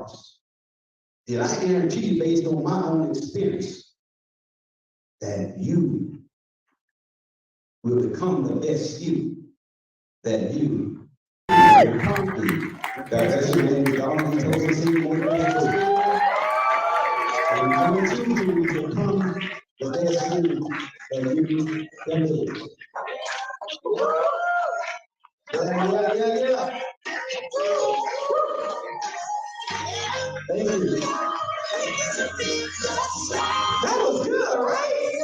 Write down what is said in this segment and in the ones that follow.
promise. Did I guarantee you based on my own experience that you will become the best you that you will become you? That's your name. God has told us in more than and guarantee you will become the best you that you can be. Yeah. Thank you. That was good, right?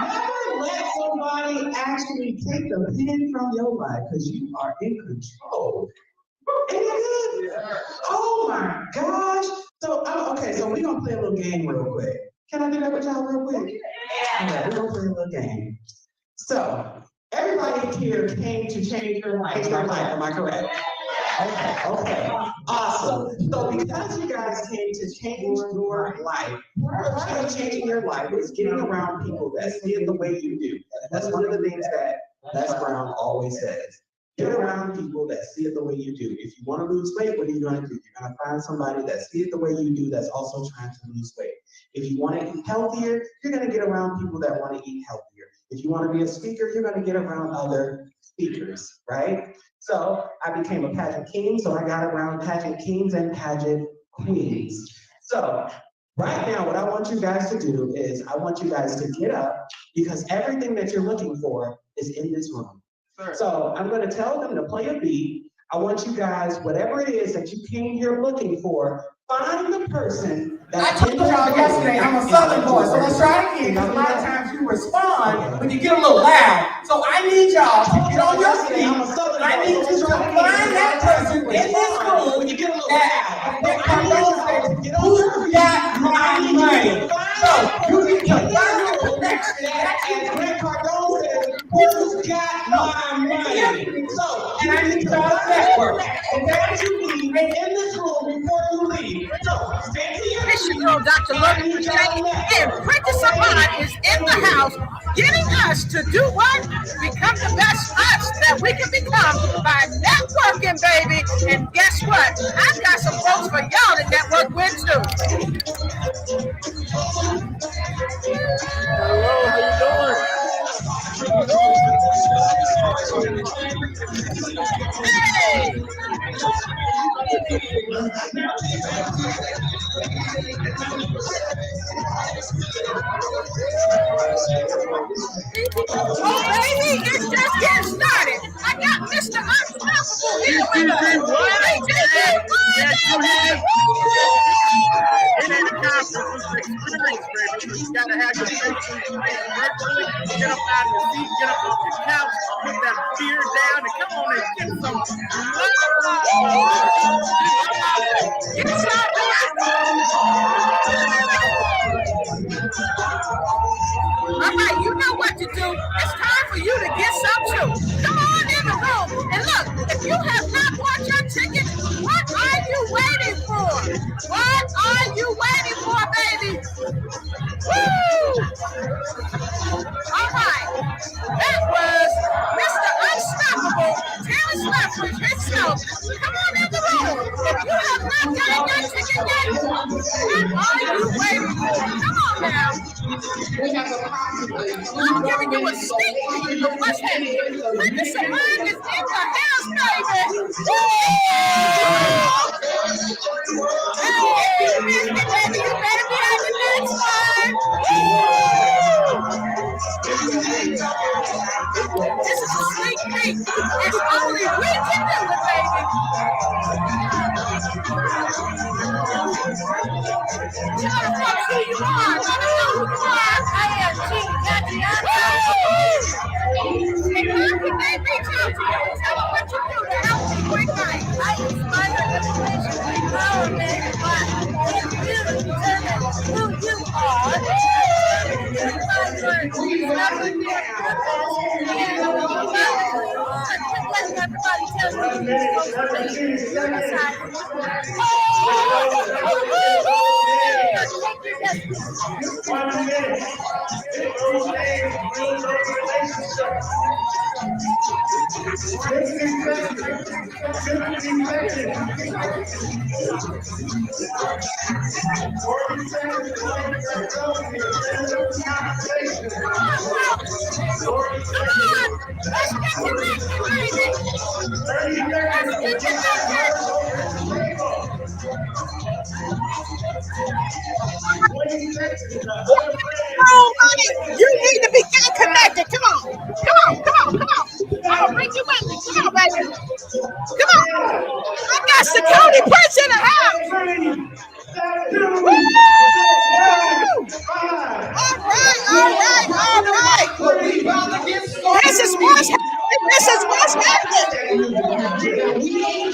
Never let somebody actually take the pen from your life because you are in control. Ain't that good? Oh my gosh. So, okay, so we're going to play a little game real quick. Can I do that with y'all real quick? Yeah. All right, we're going to play a little game. So, everybody here came to change your life. Am I correct? Okay, awesome. So because you guys came to change your life, part of changing your life is getting around people that see it the way you do. That's one of the things that Les Brown always says. Get around people that see it the way you do. If you want to lose weight, what are you going to do? You're going to find somebody that sees it the way you do that's also trying to lose weight. If you want to eat healthier, you're going to get around people that want to eat healthier. If you want to be a speaker, you're going to get around other speakers, right? So I became a pageant king, so I got around pageant kings and pageant queens. So right now, what I want you guys to do is I want you guys to get up because everything that you're looking for is in this room. Sure. So I'm going to tell them to play a beat. I want you guys, whatever it is that you came here looking for, find the person that I told y'all yesterday, I'm a Southern boy, so let's try it again, because a lot of times you respond when you get a little loud. So I need y'all to get on your feet. I need you to find that person in this room when you get a little loud. Who got my money? So you need to find your connection. As Grant Cardone says, who's got my money? So, and I need y'all to network. And that's what you need in this room before you leave. So, stay to your This your girl, Dr. Logan Pacheco, and Princess Ahmad is in the house, getting us to do what? Become the best us that we can become by networking, baby. And guess what? I've got some folks for y'all to network with too. Hello, how you doing? Hey! Oh, baby, it's just getting started. I got Mr. Unstoppable here with us. It ain't a conference, it's an experience, baby. So you gotta have your face virtually. Get up out of your seat, get up off your couch, put that beer down, and come on and get some love. Get some All right, you know what to do. It's time for you to get some too. Come on in the room. And look, if you have not bought your ticket, what are you waiting for? What are you waiting for, baby? Woo! All right. That was Mr. Unstoppable, Taylor Swift himself. Come on in the room. If you have not gotten your ticket yet, what are you waiting for? Come on now. I'm giving you a sneak peek of what's happening. Princess Ahmad is in the house, baby. Woo! Hey, baby, you better be at the next one. This is a sneak peek. It's only we can do it, baby. Tell the folks who you are. Let us know who you are. I am Chief Tatiana. And how can they reach out to you? Tell them what you do to help them quick life. I inspire information, empowerment, and you determine who you are. Everybody tells me you're supposed to Let's get connected, baby. Let's get connected. Oh, honey, you need to be getting connected. Come on. Come on, come on, come on. I'm gonna bring you with me. Come on, baby. Come on. I got security prints in the house. Woo! All right, all right, all right. This is what's happening. This is what's happening.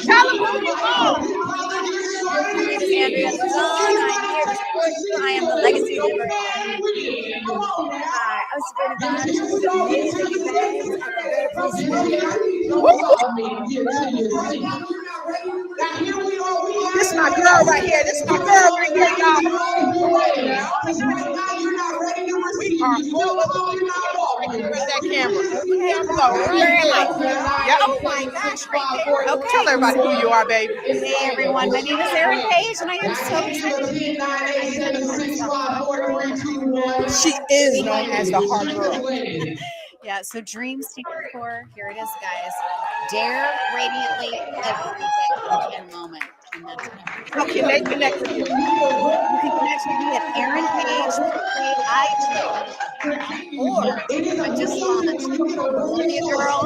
Tell them who you are. My name is Andrea Stone. I'm here to support you. I am the legacy librarian. Hi, I'm super glad to be amazing events. I'm very appreciative. This is my girl right here. This is my girl right here, y'all. We are full of that camera. Here we go. Very light. Yep. Oh my gosh, right there. Okay. Tell everybody who you are, baby. Hey everyone, my name is Erin Page and I am so excited to be here. She is known as the heart girl. Yeah, so dreams stand for, here it is, guys. Dare radiantly every day and moment. And that's it. How can they connect with you? You can connect with me at Erin Page, IG, or I just launched Millennial Girl,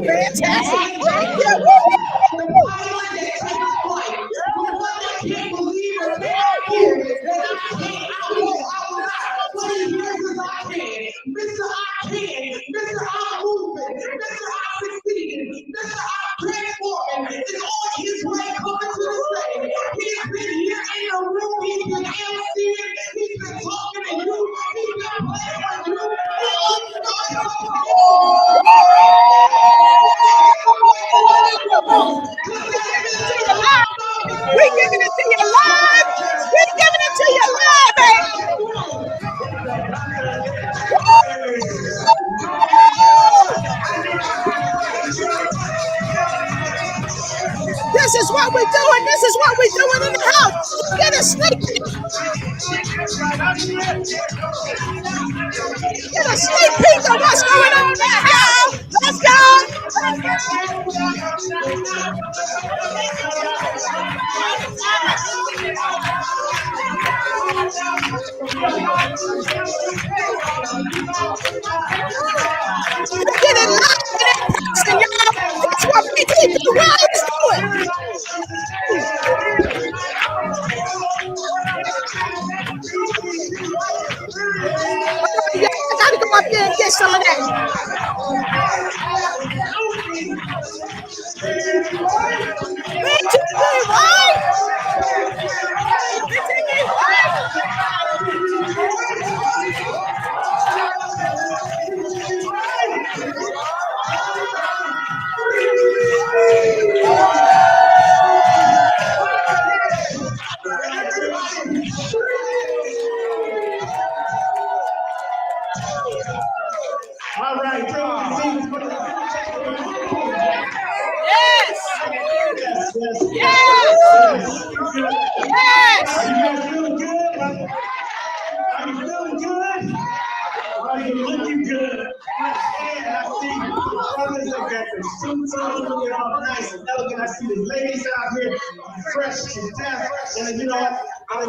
Fantastic. Mr. I can, Mr. I'm moving, Mr. I'm succeeding, Mr. I'm transforming is on his way coming to the stage. He's been here in the room, he's been emceeing, he's been talking to you, he's been playing with you. We're giving it to you live. We're giving it to you live, baby. This is what we're doing. This is what we're doing in the house. Get a sneak peek. Get a sneak peek of what's going on in the house. Let's go. Get it live in person, y'all. That's what PTP World is doing. Yeah, I gotta go up there and get some of that. PTP, right? PTP, All right, yes. yes. Yes. Yes. Are you guys feeling good? Are you feeling good? Are you looking good? I see brothers that got their suits on, looking all nice and elegant. I see the ladies out here fresh to death. And you know what? I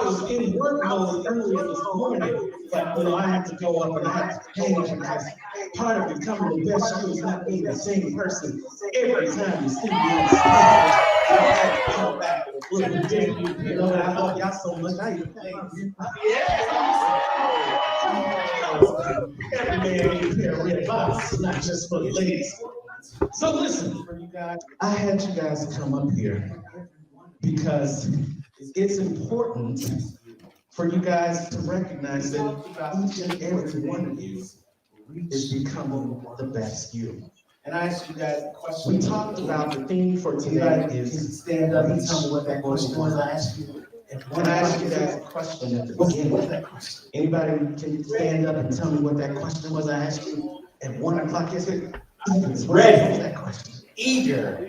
was in work mode earlier this morning, but I had to go up and I had to change. And that's part of becoming the best. You is not being the same person every time you see me on stage. I had to come back a little bit. And I love y'all so much. Every man needs a pair of red bottoms, not just for the ladies. So listen, I had you guys come up here because it's important for you guys to recognize that each and every one of you is becoming the best you. And I asked you guys a question. We talked about the theme for today is stand up and tell me what that question was I asked you. When I asked you guys a question at the beginning, anybody can stand up and tell me what that question was I asked you at 1 o'clock yesterday? Ready for that question. Eager,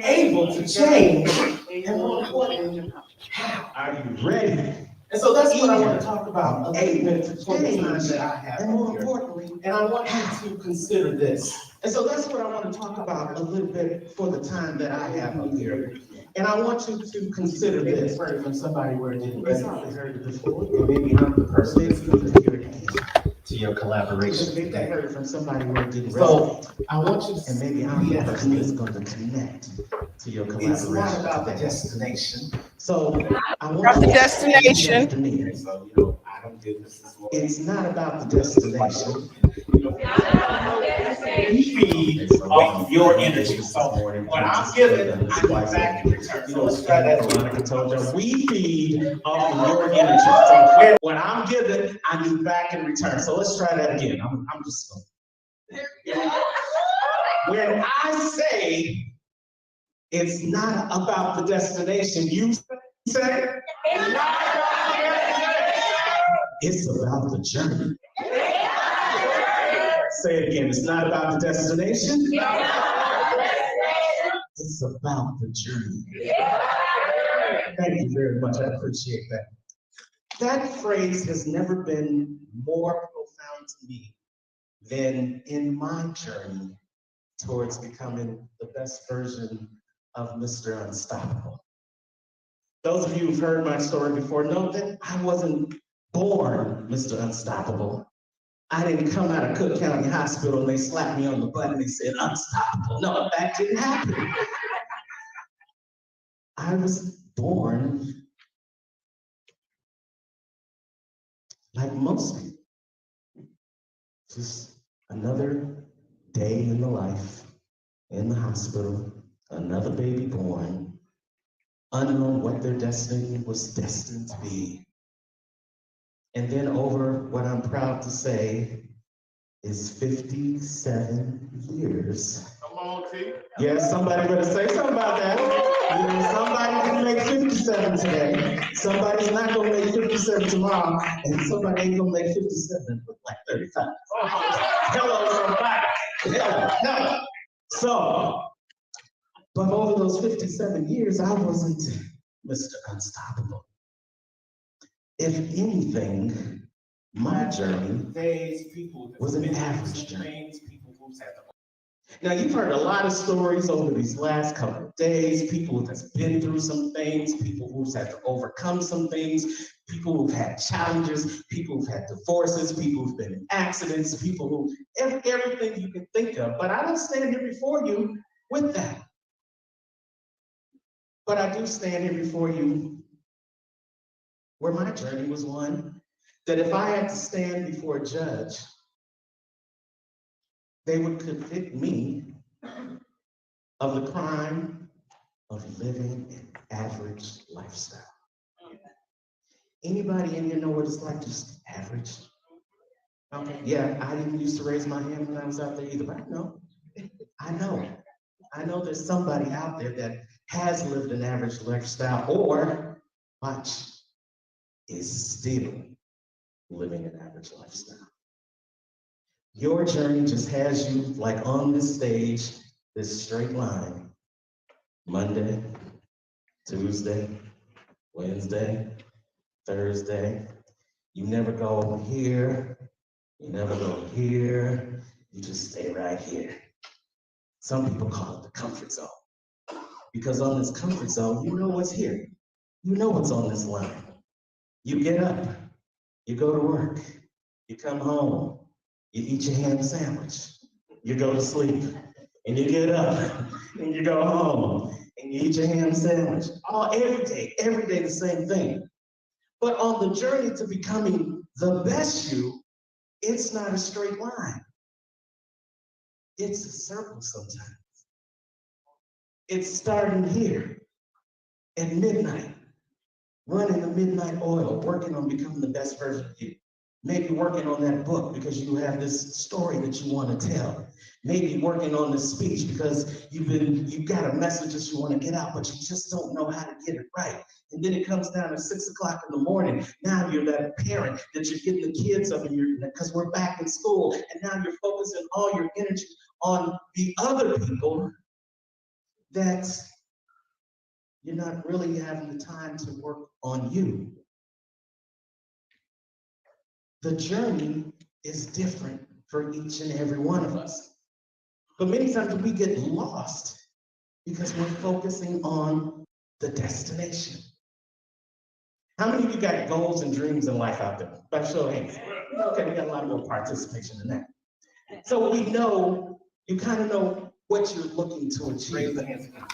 able to change, and more importantly, how are you ready? And so that's what I want to talk about a little bit for the time that I have. And more importantly, and I want you to consider this. And so that's what I want to talk about a little bit for the time that I have up here. And I want you to consider this. Heard from somebody where it didn't. It's probably heard it before. And maybe I'm the person that's going to hear it again. To your collaboration. Maybe I heard it from somebody where it didn't. So I want you to, and maybe I'm the person that's going to connect to your collaboration. It's not about the destination. So I want About the destination. So, you know, I don't do this. It's not about the destination. We feed off of your energy. So when I'm giving, I get back in return. So let's try that. Veronica told you, we feed off of your energy. So when I'm giving, I get back in return. So let's try that again. I'm just going. When I say it's not about the destination, you say it's about the journey. Say it again. It's not about the destination. It's about the journey. Thank you very much. I appreciate that. That phrase has never been more profound to me than in my journey towards becoming the best version of Mr. Unstoppable. Those of you who've heard my story before know that I wasn't born Mr. Unstoppable. I didn't come out of Cook County Hospital and they slapped me on the butt and they said, unstoppable. No, that didn't happen. I was born like most people. Just another day in the life, in the hospital, another baby born, unknown what their destiny was destined to be. And then over what I'm proud to say is 57 years. Come on, T. Yes, somebody better say something about that. You know, somebody didn't make 57 today. Somebody's not gonna make 57 tomorrow, and somebody ain't gonna make 57 and look like 35. Hello, somebody. Hello. So, but over those 57 years, I wasn't Mr. Unstoppable. If anything, my journey was an average journey. Now, you've heard a lot of stories over these last couple of days, people who've been through some things, people who've had to overcome some things, people who've had challenges, people who've had divorces, people who've been in accidents, people who, everything you can think of. But I don't stand here before you with that. But I do stand here before you where my journey was one that if I had to stand before a judge, they would convict me of the crime of living an average lifestyle. Anybody in here know what it's like just average? Okay. Yeah, I didn't used to raise my hand when I was out there either, but I know there's somebody out there that has lived an average lifestyle or is still living an average lifestyle. Your journey just has you like on this stage, this straight line, Monday, Tuesday, Wednesday, Thursday. You never go here, you never go here, you just stay right here. Some people call it the comfort zone. Because on this comfort zone, you know what's here. You know what's on this line. You get up, you go to work, you come home, you eat your ham sandwich, you go to sleep, and you get up, and you go home, and you eat your ham sandwich. Every day the same thing. But on the journey to becoming the best you, it's not a straight line. It's a circle sometimes. It's starting here at midnight, running the midnight oil, working on becoming the best version of you. Maybe working on that book because you have this story that you want to tell. Maybe working on the speech because you've got a message that you want to get out, but you just don't know how to get it right. And then it comes down to 6 o'clock in the morning. Now you're that parent that you're getting the kids up because we're back in school, and now you're focusing all your energy on the other people that you're not really having the time to work on you. The journey is different for each and every one of us. But many times we get lost because we're focusing on the destination. How many of you got goals and dreams in life out there? By show of hands. Okay, we got a lot more participation in that. So we know, you kind of know what you're looking to achieve. Raise the hands again.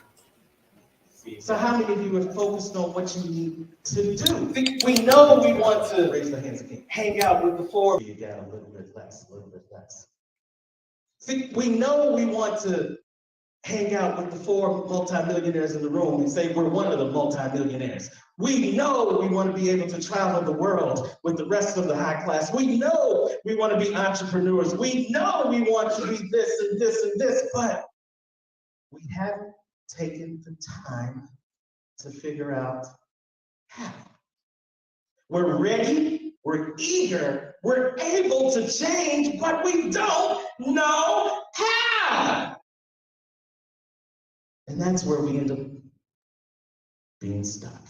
So how many of you are focused on what you need to do? We know we want to Raise the hands again. hang out with the four. You got a little bit less. See, we know we want to hang out with the 4 multimillionaires in the room and say we're one of the multimillionaires. We know we want to be able to travel the world with the rest of the high class. We know we want to be entrepreneurs. We know we want to be this and this and this, but we haven't taken the time to figure out how. We're ready, we're eager, we're able to change, but we don't know how. And that's where we end up being stuck.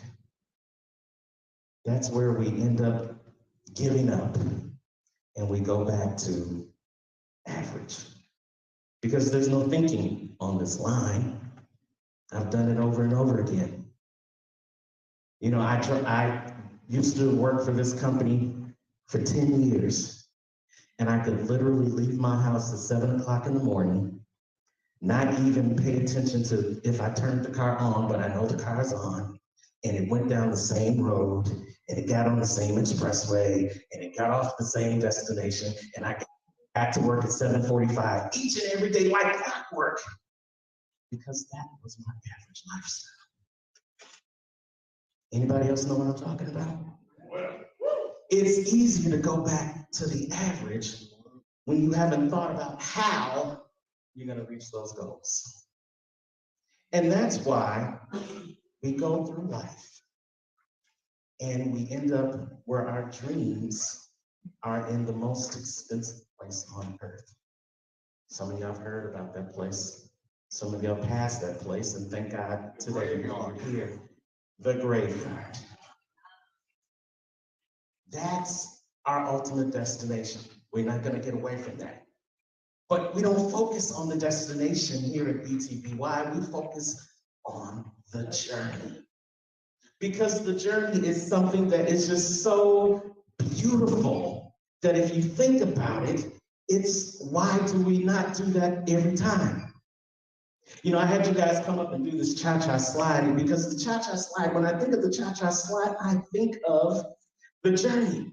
That's where we end up giving up and we go back to average. Because there's no thinking on this line. I've done it over and over again. You know, I used to work for this company for 10 years, and I could literally leave my house at 7 o'clock in the morning, not even pay attention to if I turned the car on, but I know the car's on, and it went down the same road, and it got on the same expressway, and it got off the same destination, and I got back to work at 7:45 each and every day like clockwork, because that was my average lifestyle. Anybody else know what I'm talking about? It's easier to go back to the average when you haven't thought about how you're going to reach those goals. And that's why we go through life and we end up where our dreams are in the most expensive place on earth. Some of y'all have heard about that place. Some of y'all passed that place, and thank God today you're here. The graveyard. That's our ultimate destination. We're not going to get away from that. But we don't focus on the destination here at BTBY. We focus on the journey. Because the journey is something that is just so beautiful that if you think about it, it's why do we not do that every time? You know, I had you guys come up and do this cha-cha slide, because the cha-cha slide, when I think of the cha-cha slide, I think of the journey.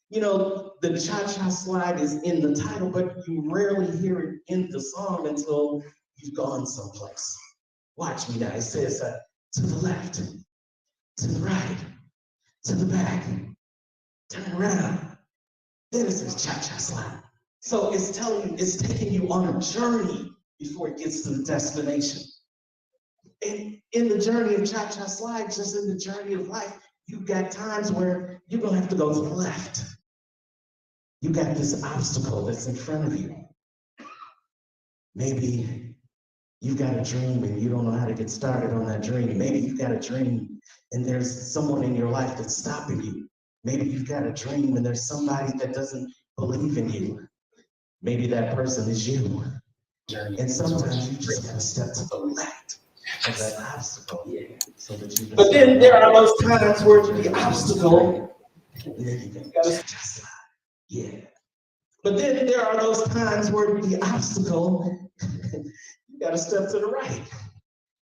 You know, the cha-cha slide is in the title, but you rarely hear it in the song until you've gone someplace. Watch me now. It says to the left, to the right, to the back, turn around. Then it says cha-cha slide. So it's telling you, it's taking you on a journey before it gets to the destination. And in the journey of cha-cha slide, just in the journey of life, you've got times where you're gonna have to go to the left. You got this obstacle that's in front of you. Maybe you've got a dream and you don't know how to get started on that dream. Maybe you've got a dream and there's someone in your life that's stopping you. Maybe you've got a dream and there's somebody that doesn't believe in you. Maybe that person is you. And sometimes you just gotta step to the left of that obstacle. So that you can. But then there are those times where the obstacle, and then you gotta just, yeah. But then there are those times where the obstacle, you gotta step to the right.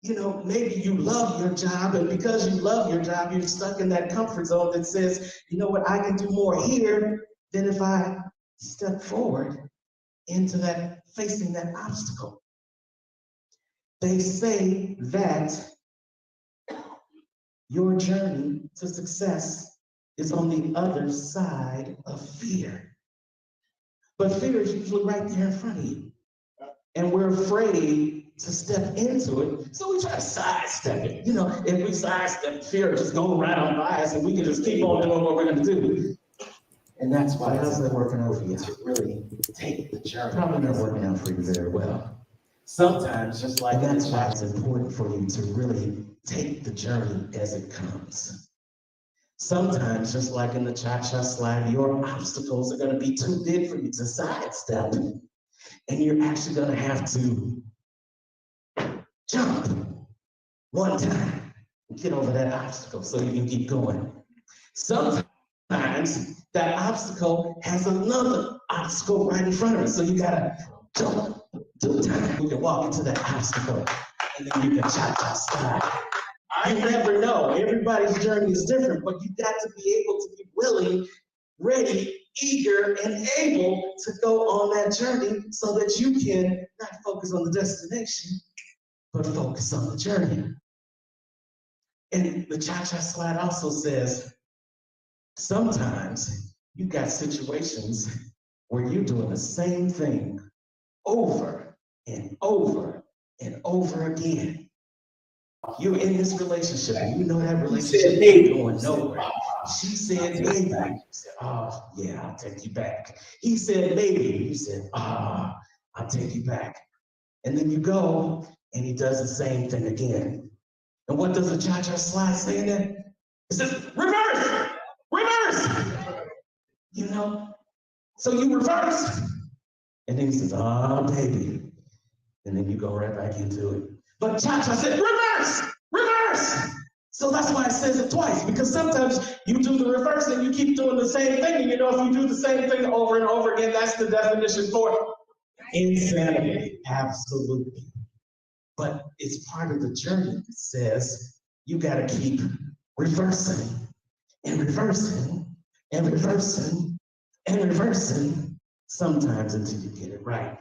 You know, maybe you love your job, and because you love your job, you're stuck in that comfort zone that says, you know what, I can do more here than if I step forward into that, facing that obstacle. They say that your journey to success is on the other side of fear. But fear is usually right there in front of you. And we're afraid to step into it, so we try to sidestep it. You know, if we sidestep fear, just go right on by us and we can just keep on doing what we're gonna do. And that's why how's that working out for you? To really take the journey. Probably not working out for you very well. Sometimes, just like that's why it's important for you to really take the journey as it comes. Sometimes, just like in the cha-cha slide, your obstacles are going to be too big for you to sidestep, and you're actually going to have to jump one time and get over that obstacle so you can keep going. Sometimes that obstacle has another obstacle right in front of it, so you got to jump 2 times. You can walk into that obstacle, and then you can cha-cha slide. You never know. Everybody's journey is different, but you got to be able to be willing, ready, eager, and able to go on that journey so that you can not focus on the destination, but focus on the journey. And the cha-cha slide also says, sometimes you got situations where you're doing the same thing over and over and over again. You're in this relationship, and you know that relationship ain't going nowhere. She said, maybe. You said, oh, yeah, I'll take you back. He said, maybe. You said, oh, I'll take you back. And then you go, and he does the same thing again. And what does the cha-cha slide say in there? It says, reverse, reverse. You know? So you reverse. And then he says, oh, baby. And then you go right back into it. But cha-cha said, reverse, reverse. So that's why it says it twice, because sometimes you do the reverse and you keep doing the same thing. And you know, if you do the same thing over and over again, that's the definition for insanity. Absolutely. But it's part of the journey that says you got to keep reversing and reversing and reversing and reversing sometimes until you get it right.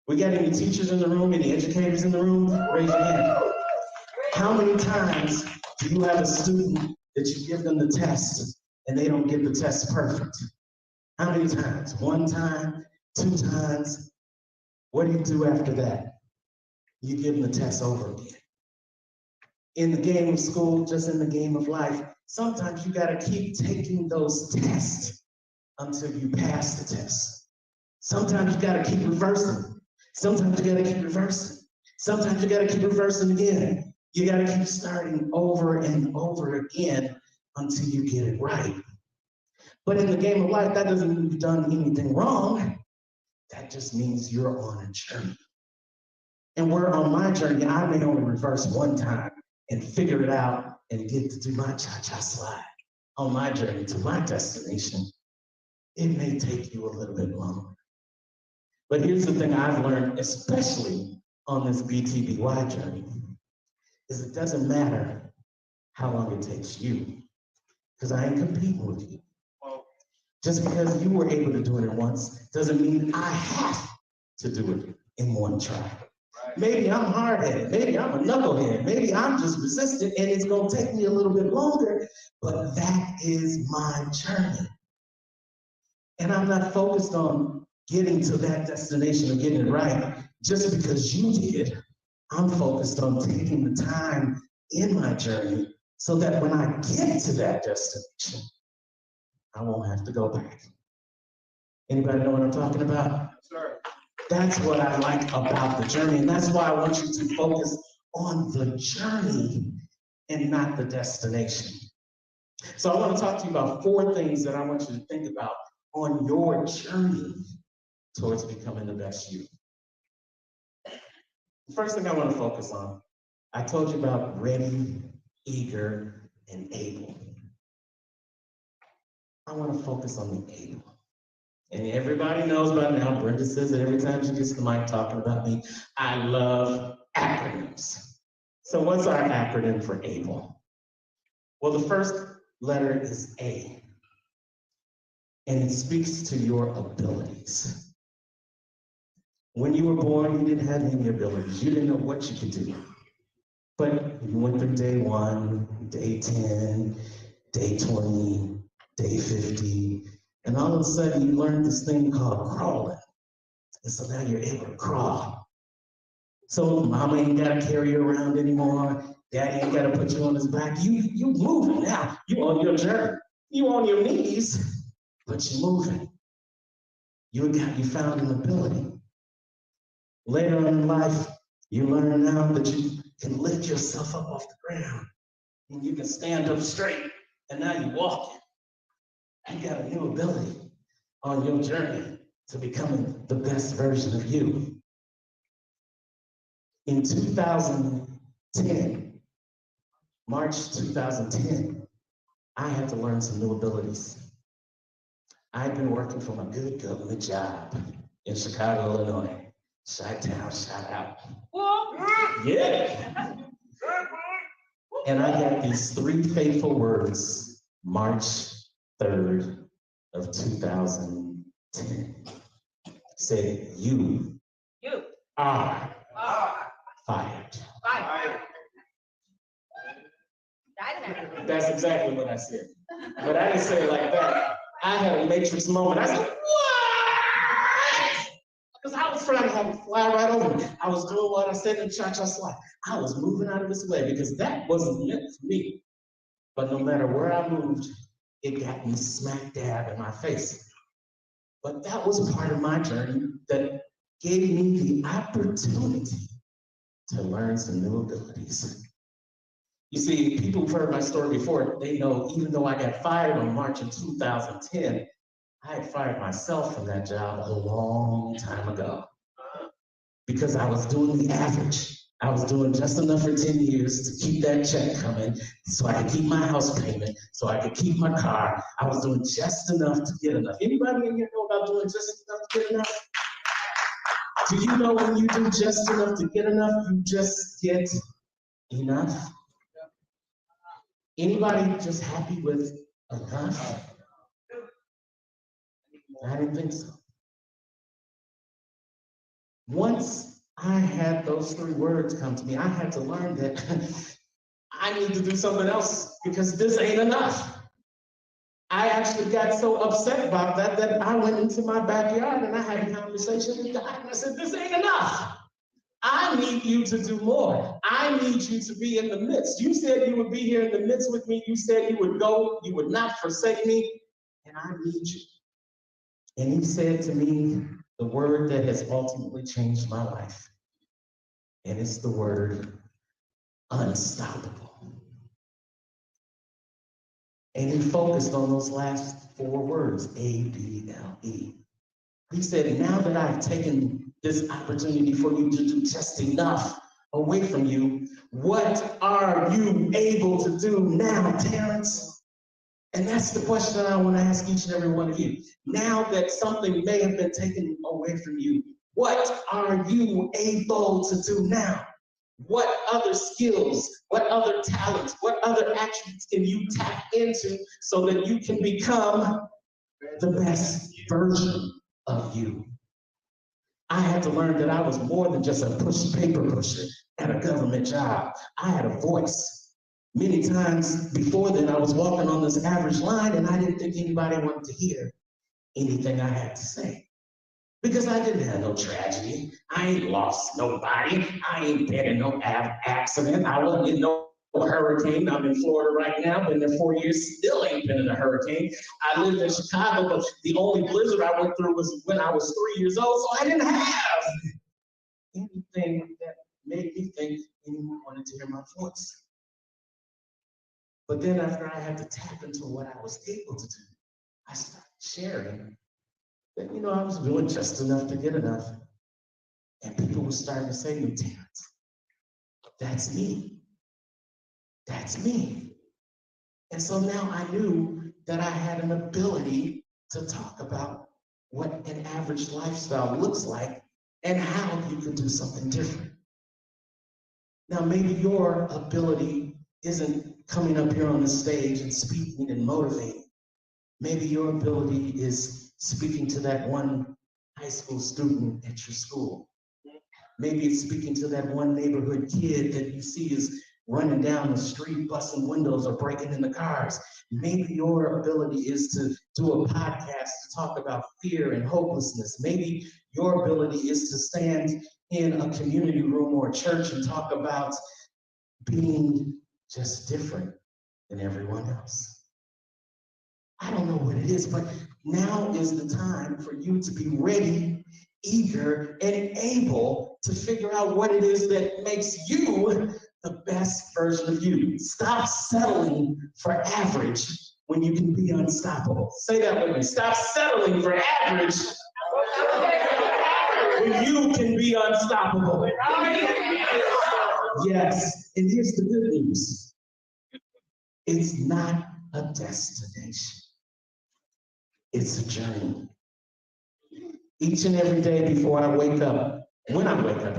We got any teachers in the room, any educators in the room? Raise your hand. How many times do you have a student that you give them the test and they don't get the test perfect? How many times? 1 time, 2 times? What do you do after that? You give them the test over again. In the game of school, just in the game of life, sometimes you gotta keep taking those tests until you pass the test. Sometimes you gotta keep reversing. Sometimes you gotta keep reversing. Sometimes you gotta keep reversing again. You gotta keep starting over and over again until you get it right. But in the game of life, that doesn't mean you've done anything wrong. That just means you're on a journey. And we're on my journey. I may only reverse 1 time and figure it out and get to do my cha-cha slide on my journey to my destination. It may take you a little bit longer. But here's the thing I've learned, especially on this BTBY journey, is it doesn't matter how long it takes you, because I ain't competing with you. Just because you were able to do it once doesn't mean I have to do it in 1 try. Maybe I'm hard-headed, maybe I'm a knucklehead, maybe I'm just resistant and it's gonna take me a little bit longer, but that is my journey. And I'm not focused on getting to that destination or getting it right just because you did. I'm focused on taking the time in my journey so that when I get to that destination, I won't have to go back. Anybody know what I'm talking about? Sure. That's what I like about the journey, and that's why I want you to focus on the journey and not the destination. So I want to talk to you about 4 things that I want you to think about on your journey towards becoming the best you. The first thing I want to focus on, I told you about ready, eager, and able. I want to focus on the able. And everybody knows by now, Brenda says it every time she gets the mic talking about me, I love acronyms. So what's our acronym for able? Well, the first letter is A, and it speaks to your abilities. When you were born, you didn't have any abilities. You didn't know what you could do. But you went through day 1, day 10, day 20, day 50, and all of a sudden you learn this thing called crawling. And so now you're able to crawl. So mama ain't gotta carry you around anymore. Daddy ain't gotta put you on his back. You moving now. You on your journey. You on your knees, but you're moving. You found an ability. Later on in life, you learn now that you can lift yourself up off the ground and you can stand up straight, and now you're walking. You got a new ability on your journey to becoming the best version of you. In 2010, March 2010, I had to learn some new abilities. I'd been working from a good government job in Chicago, Illinois. Chi-town, shout out. Yeah. And I got these 3 fateful words, March 3rd of 2010. Said, you are fired. That's exactly what I said. But I didn't say it like that. I had a matrix moment. I said, what? Because I was trying to have it fly right over me. I was doing what I said in cha-cha slide. I was moving out of this way because that wasn't meant for me. But no matter where I moved, it got me smack dab in my face. But that was part of my journey that gave me the opportunity to learn some new abilities. You see, people who've heard my story before, they know even though I got fired on March of 2010, I had fired myself from that job a long time ago because I was doing the average. I was doing just enough for 10 years to keep that check coming so I could keep my house payment, so I could keep my car. I was doing just enough to get enough. Anybody in here know about doing just enough to get enough? Do you know when you do just enough to get enough, you just get enough? Anybody just happy with enough? I didn't think so. Once I had those 3 words come to me, I had to learn that I need to do something else because this ain't enough. I actually got so upset about that I went into my backyard and I had a conversation with God and I said, this ain't enough. I need you to do more. I need you to be in the midst. You said you would be here in the midst with me. You said you would go, you would not forsake me, and I need you. And he said to me the word that has ultimately changed my life. And it's the word unstoppable. And he focused on those last 4 words, A-B-L-E. He said, now that I've taken this opportunity for you to do just enough away from you, what are you able to do now, Terrence? And that's the question I want to ask each and every one of you. Now that something may have been taken away from you, what are you able to do now? What other skills, what other talents, what other attributes can you tap into so that you can become the best version of you? I had to learn that I was more than just a paper pusher at a government job. I had a voice. Many times before then, I was walking on this average line and I didn't think anybody wanted to hear anything I had to say. Because I didn't have no tragedy. I ain't lost nobody. I ain't been in no accident. I wasn't in no hurricane. I'm in Florida right now. Been there 4 years, still ain't been in a hurricane. I lived in Chicago, but the only blizzard I went through was when I was 3 years old, so I didn't have anything that made me think anyone wanted to hear my voice. But then after I had to tap into what I was able to do, I started sharing that, I was doing just enough to get enough. And people were starting to say to me, Terrence, that's me. That's me. And so now I knew that I had an ability to talk about what an average lifestyle looks like and how you can do something different. Now, maybe your ability isn't coming up here on the stage and speaking and motivating. Maybe your ability is speaking to that one high school student at your school. Maybe it's speaking to that one neighborhood kid that you see is running down the street, busting windows, or breaking into cars. Maybe your ability is to do a podcast to talk about fear and hopelessness. Maybe your ability is to stand in a community room or a church and talk about being just different than everyone else. I don't know what it is, but now is the time for you to be ready, eager, and able to figure out what it is that makes you the best version of you. Stop settling for average when you can be unstoppable. Say that with me. Stop settling for average when you can be unstoppable. Yes, and here's the good news. It's not a destination. It's a journey. Each and every day before I wake up, when I wake up,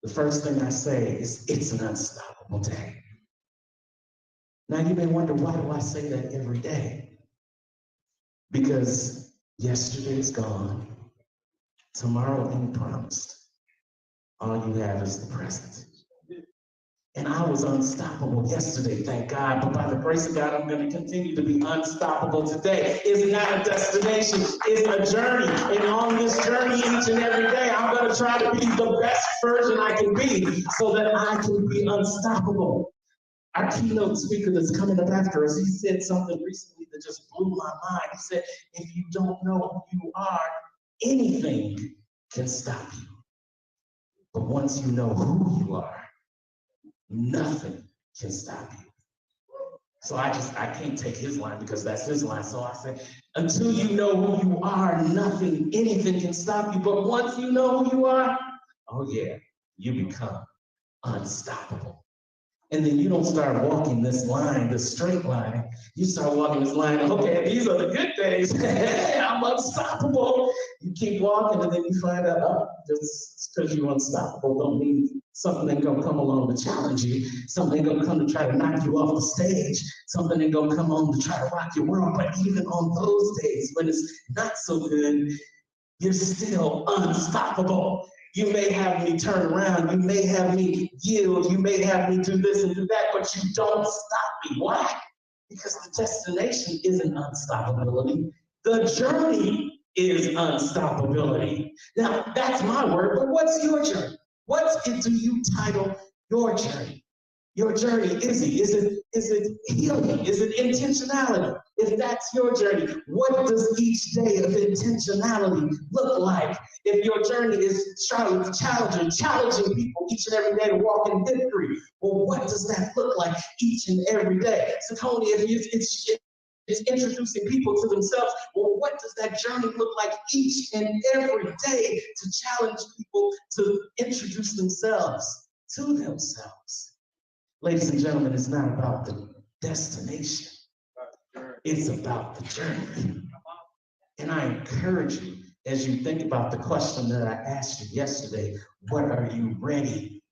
the first thing I say is, it's an unstoppable day. Now you may wonder, why do I say that every day? Because yesterday is gone. Tomorrow ain't promised. All you have is the present. And I was unstoppable yesterday, thank God. But by the grace of God, I'm going to continue to be unstoppable today. It's not a destination, it's a journey. And on this journey, each and every day, I'm going to try to be the best version I can be so that I can be unstoppable. Our keynote speaker that's coming up after us, he said something recently that just blew my mind. He said, if you don't know who you are, anything can stop you. But once you know who you are, nothing can stop you. So I can't take his line because that's his line. So I say, until you know who you are, anything can stop you. But once you know who you are, oh yeah, you become unstoppable. And then you don't start walking this line, this straight line. You start walking this line, okay, these are the good days. I'm unstoppable. You keep walking and then you find out, oh, just because you're unstoppable don't mean something ain't gonna come along to challenge you. Something ain't gonna come to try to knock you off the stage. Something ain't gonna come on to try to rock your world. But even on those days when it's not so good, you're still unstoppable. You may have me turn around, you may have me yield, you may have me do this and do that, but you don't stop me. Why? Because the destination isn't unstoppability. The journey is unstoppability. Now, that's my word, but what's your journey? What do you title your journey? Your journey, is it healing? Is it intentionality? If that's your journey, what does each day of intentionality look like? If your journey is challenging people each and every day to walk in victory, well, what does that look like each and every day? So Tony, if it's introducing people to themselves, well, what does that journey look like each and every day to challenge people to introduce themselves to themselves? Ladies and gentlemen, it's not about the destination. It's about the journey. And I encourage you, as you think about the question that I asked you yesterday, what are you ready,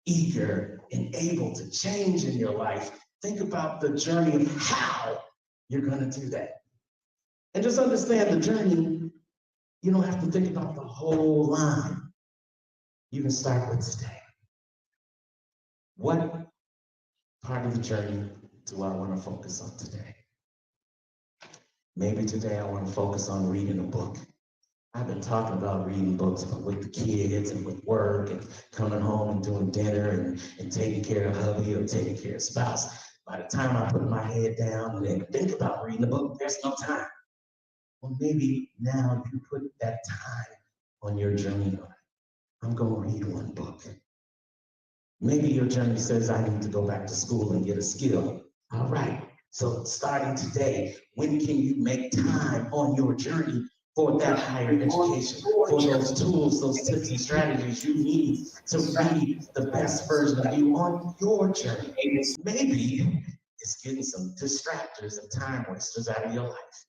eager, and able to change in your life? Think about the journey of how you're going to do that. And just understand the journey, you don't have to think about the whole line. You can start with today. What part of the journey do I want to focus on today? Maybe today I want to focus on reading a book. I've been talking about reading books, but with the kids and with work and coming home and doing dinner and taking care of hubby or taking care of spouse. By the time I put my head down and then think about reading a book, there's no time. Well, maybe now you put that time on your journey. I'm going to read one book. Maybe your journey says I need to go back to school and get a skill. All right. So starting today, when can you make time on your journey for that higher education, for those tools, those tips and strategies you need to be the best version of you on your journey? Maybe it's getting some distractors and time wasters out of your life.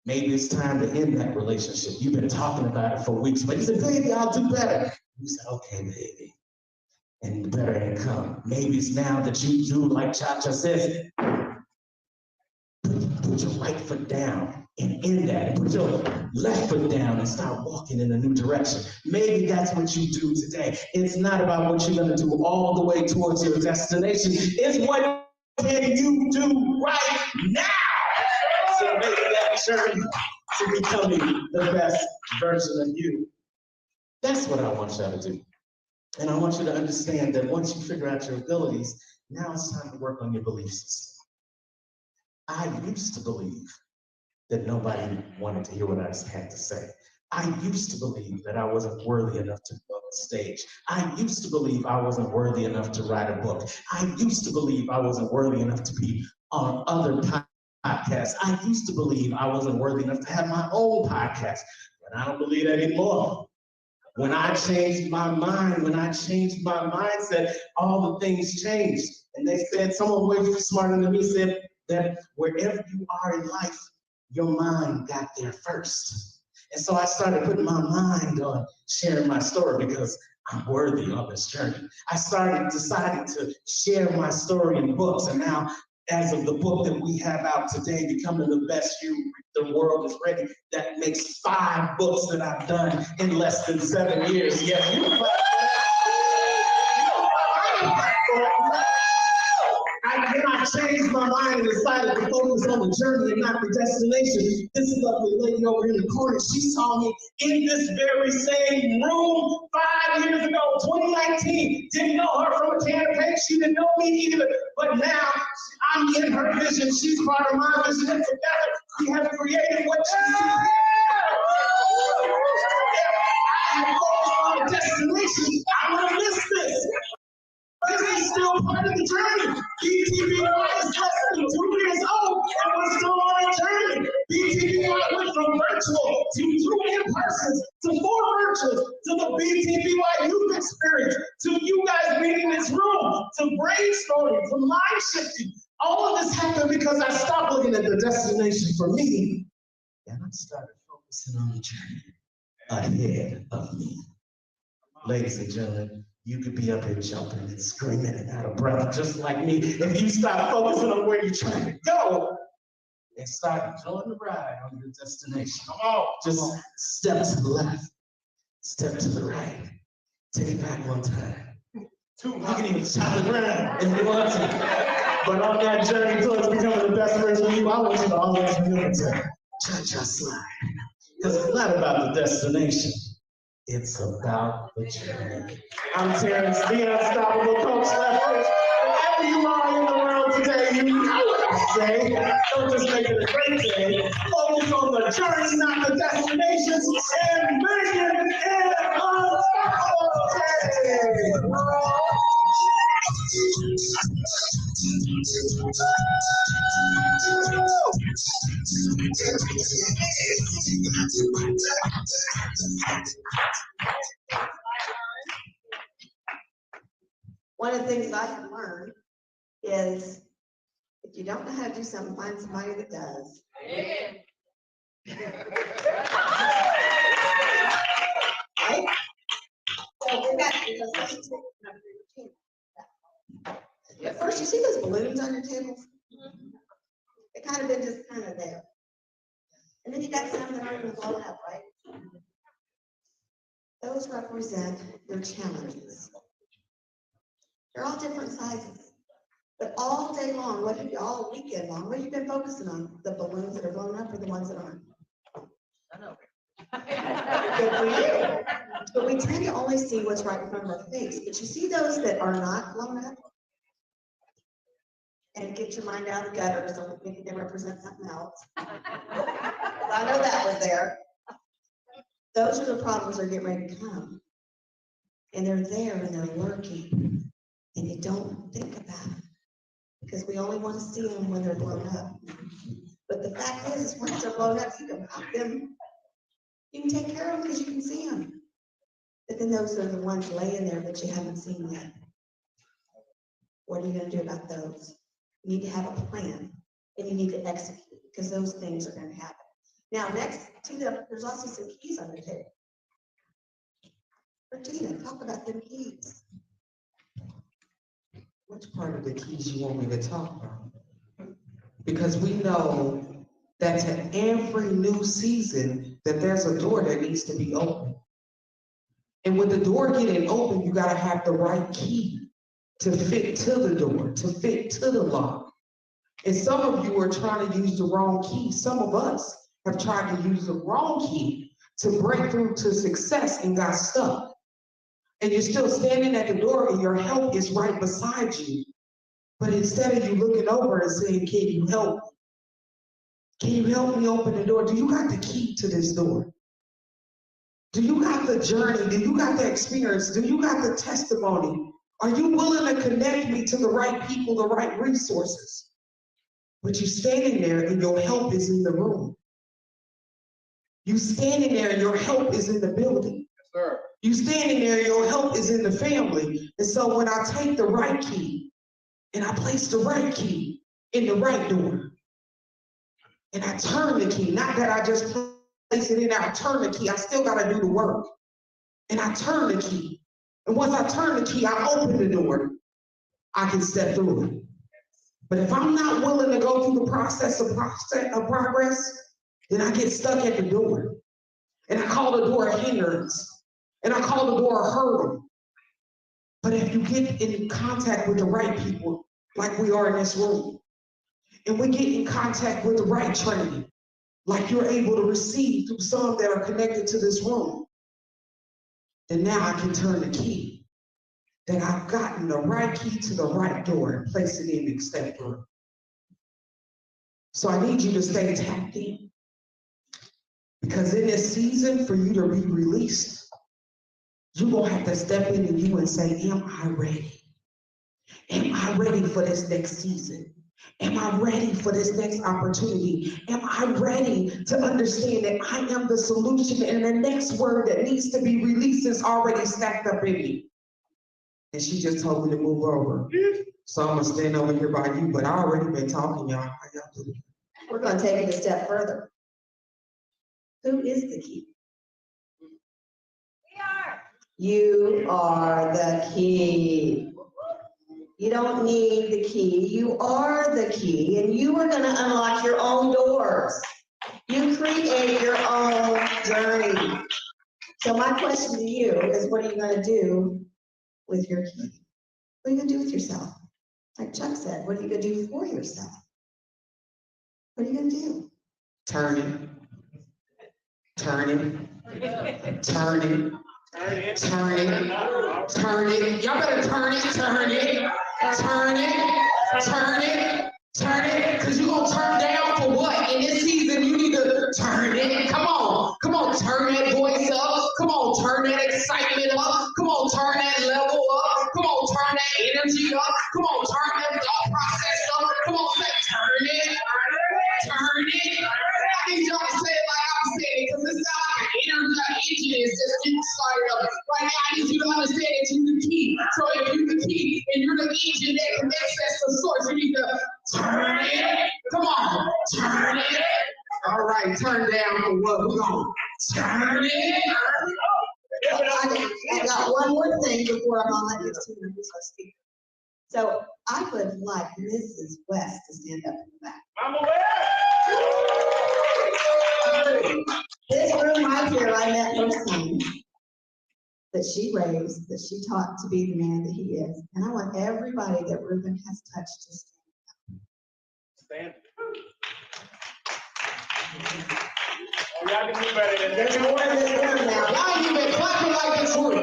Maybe it's time to end that relationship. You've been talking about it for weeks, but you said, baby, I'll do better. You said, okay, baby. And the better ain't come. Maybe it's now that you do like Cha-Cha says, put put your right foot down and in that, and put your left foot down and start walking in a new direction. Maybe that's what you do today. It's not about what you're going to do all the way towards your destination. It's what can you do right now to make that journey to becoming the best version of you. That's what I want y'all to do. And I want you to understand that once you figure out your abilities, now it's time to work on your belief system. I used to believe that nobody wanted to hear what I had to say. I used to believe that I wasn't worthy enough to go on stage. I used to believe I wasn't worthy enough to write a book. I used to believe I wasn't worthy enough to be on other podcasts. I used to believe I wasn't worthy enough to have my own podcast. But I don't believe that anymore. When I changed my mind, when I changed my mindset, all the things changed. And they said, someone way smarter than me said that wherever you are in life, your mind got there first. And so I started putting my mind on sharing my story because I'm worthy of this journey. I decided to share my story in books. And now, as of the book that we have out today, Becoming the Best You, the World is Ready, that makes 5 books that I've done in less than 7 years. Yes, you clap I changed my mind and decided to focus on the journey and not the destination. This lovely lady over in the corner, she saw me in this very same room 5 years ago, 2019. Didn't know her from a can of paint. She didn't know me either. But now I'm in her vision. She's part of my vision. And together we have created what she sees. I am focused on the destination. I'm going to miss this. This is still part of the journey. BTBY is less than 2 years old, and we're still on a journey. BTBY went from virtual to 2 in-persons, to 4 virtuals, to the BTBY youth experience, to you guys being in this room, to brainstorming, to mind shifting. All of this happened because I stopped looking at the destination for me, and I started focusing on the journey ahead of me. Ladies and gentlemen, you could be up here jumping and screaming and out of breath just like me if you stop focusing on where you're trying to go and start enjoying the ride on your destination. Come on. Just step to the left, step to the right, take it back one time. 2, you can even chop the ground if you want to. But on that journey towards becoming the best version of you, I want you to always remember to cha-cha slide. Because it's not about the destination. It's about the journey. I'm Terrence, the unstoppable coach left. Wherever you are in the world today, you know what I say. Don't just make it a great day. Focus on the journey, not the destinations, and make it an unstoppable day. One of the things I have learned is if you don't know how to do something, find somebody that does. Right? So we're back to the routine. At first, you see those balloons on your table? They kind of been just kind of there. And then you got some that aren't even blown up, right? Those represent your challenges. They're all different sizes. But all day long, all weekend long, what have you been focusing on? The balloons that are blown up or the ones that aren't? Good for you. But we tend to only see what's right in front of our face. But you see those that are not blown up? And get your mind out of the gutter, so maybe they represent something else. I know that was there. Those are the problems that are getting ready to come. And they're there and they're lurking. And you don't think about it. Because we only want to see them when they're blown up. But the fact is once they're blown up, you can pop them. You can take care of them because you can see them. But then those are the ones laying there that you haven't seen yet. What are you going to do about those? You need to have a plan, and you need to execute, because those things are going to happen. Now, next to them, there's also some keys on the table. Regina, talk about them keys. Which part of the keys you want me to talk about? Because we know that to every new season, that there's a door that needs to be open. And with the door getting open, you gotta have the right key to fit to the door, to fit to the lock. And some of you are trying to use the wrong key. Some of us have tried to use the wrong key to break through to success and got stuck. And you're still standing at the door and your help is right beside you. But instead of you looking over and saying, can you help me? Can you help me open the door? Do you got the key to this door? Do you got the journey? Do you got the experience? Do you got the testimony? Are you willing to connect me to the right people, the right resources? But you're standing there and your help is in the room. You standing there and your help is in the building. Yes, sir. You standing there and your help is in the family. And so when I take the right key and I place the right key in the right door, and I turn the key, not that I just place it in, I turn the key, I still gotta do the work. And I turn the key. And once I turn the key, I open the door, I can step through it. But if I'm not willing to go through the process of progress, then I get stuck at the door. And I call the door a hindrance. And I call the door a hurdle. But if you get in contact with the right people, like we are in this room, and we get in contact with the right training, like you're able to receive through some that are connected to this room, then now I can turn the key. That I've gotten the right key to the right door and place it in and step through. So I need you to stay tapped in. Because in this season, for you to be released, you're gonna have to step into you and say, am I ready? Am I ready for this next season? Am I ready for this next opportunity? Am I ready to understand that I am the solution and the next word that needs to be released is already stacked up in me? And she just told me to move over. So I'm gonna stand over here by you, but I already been talking, y'all. How y'all doing? We're gonna take it a step further. Who is the key? We are. You are the key. You don't need the key. You are the key, and you are gonna unlock your own doors. You create your own journey. So my question to you is, what are you gonna do with your key? What are you gonna do with yourself? Like Chuck said, what are you gonna do for yourself? What are you gonna do? Turn it. Turn it. Turn it. Turn it. Turn it. Y'all better turn it. Turn it. Turn it. Turn it. Turn it. Because you're gonna turn down for what? In this season, you need to turn it. Come on. Come on, turn that voice up. Come on, turn that excitement up. Come on, turn that level up. Come on, turn that energy up. Come on, turn that thought process up. Come on, say, turn it. Turn it. I need y'all to say it like I'm saying it, because it sounds like an engine is just getting started up. Right now, I need you to understand that you're the key. So if you're the key and you're the engine that connects us to source, you need to turn it. Come on, turn it. All right, turn down for what? We're going to turn it. I got one more thing before I'm on that next 2 minutes of speaking. So I would like Mrs. West to stand up in the back. I'm aware. This room right here, I met her son that she raised, that she taught to be the man that he is. And I want everybody that Reuben has touched to stand up. Stand. Oh, y'all can do better than There's that. more in this room now. Y'all ain't been clapping like this room.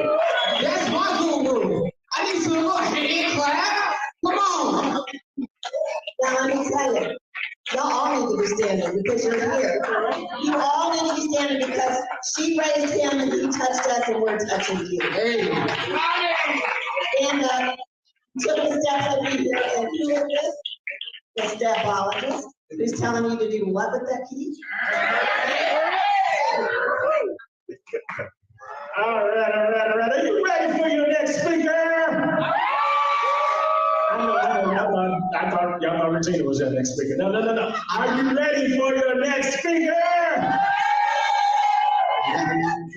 That's my guru. I need some little hand clap. Come on. Now let me tell you, y'all all need to be standing because you're here. You all need to be standing because she raised him and he touched us and we're touching you. Hey. Stand up, took the steps of you and who is this? The stepologist who's telling you to do what with that key? All right. Are you ready for your next speaker? I thought y'all thought Regina was your next speaker. No. Are you ready for your next speaker?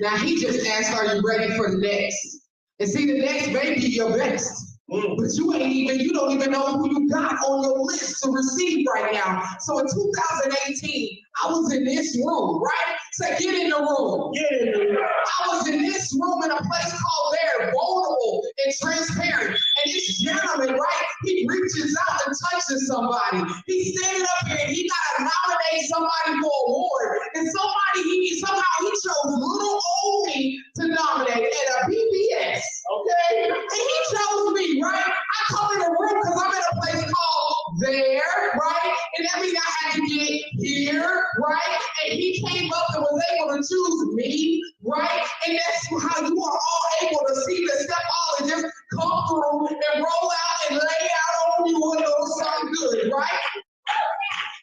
Now he just asked, are you ready for the next? And see, the next may be your best. But you don't even know who you got on your list to receive right now. So in 2018, I was in this room, right? Say, get in the room. Get in the room. I was in this room in a place called there, vulnerable and transparent. And this gentleman, right, he reaches out and touches somebody. He's standing up here and he got to nominate somebody for an award. And somehow he chose little old me to nominate at a PBS, okay? And he chose me, right? I come in the room because I'm in a place called there, right? And that means I had to get here, right? And he came up and was able to choose me, right? And that's how you are all able to see the stepologist come through and roll out and lay out on you a little something good, right?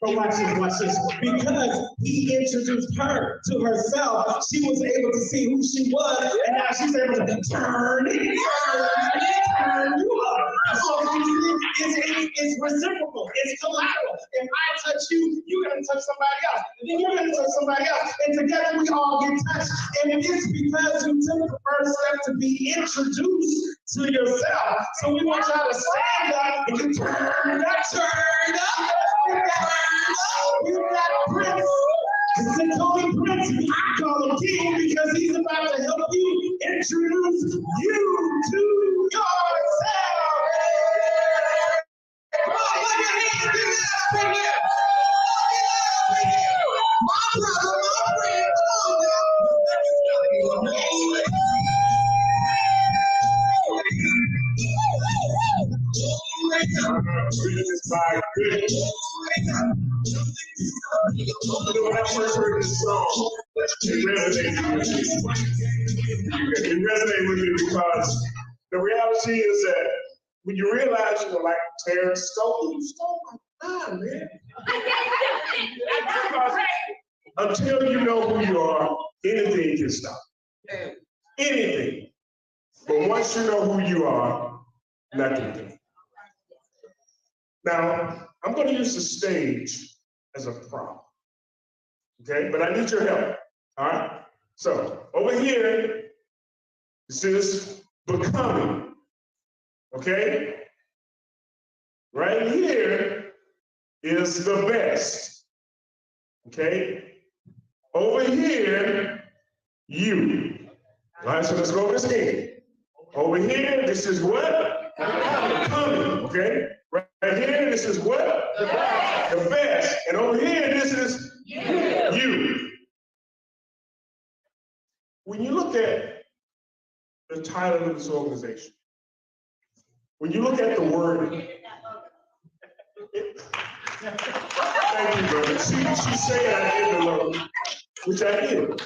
But watch this. Because he introduced her to herself, she was able to see who she was, and now she's able to turn you up. So it's reciprocal, it's collateral. If I touch you, you're gonna touch somebody else, and then you're gonna touch somebody else, and together we all get touched. And it's because you took the first step to be introduced to yourself. So we want y'all to stand up and you turn up. You got Prince. They call him Prince. I call him King because he's about to help you introduce you to yourself. Come on, put your hands together up in here. My brother, my friend, come on now. Goodness by goodness. When I first heard this song, it resonated with me. It resonated with me because the reality is that when you realize, like Terrence stole my mind, man. Because until you know who you are, anything can stop. Anything. But once you know who you are, nothing can. Now, I'm going to use the stage as a prop, okay? But I need your help, all right? So, over here, this is becoming, okay? Right here is the best, okay? Over here, you. All right, so let's go over this head. Over here, this is what? Becoming, okay? Right here, this is what? The best. The best. And over here, this is you. When you look at the title of this organization, when you look at the word, thank you, brother. She said I did the Lord, which I did.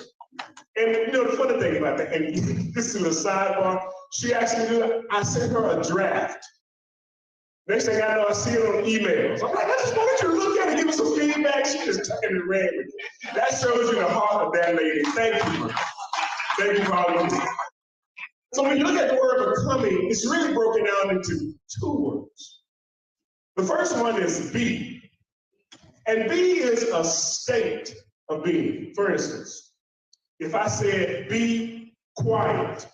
And the funny thing about that, and this is a sidebar, she asked me to do it. I sent her a draft. Next thing I know, I see it on emails. I'm like, I just wanted you to look at it, give me some feedback. She just took it and ran with it. That shows you the heart of that lady. Thank you. Thank you for all of you. So when you look at the word becoming, it's really broken down into two words. The first one is be. And be is a state of being. For instance, if I said be quiet,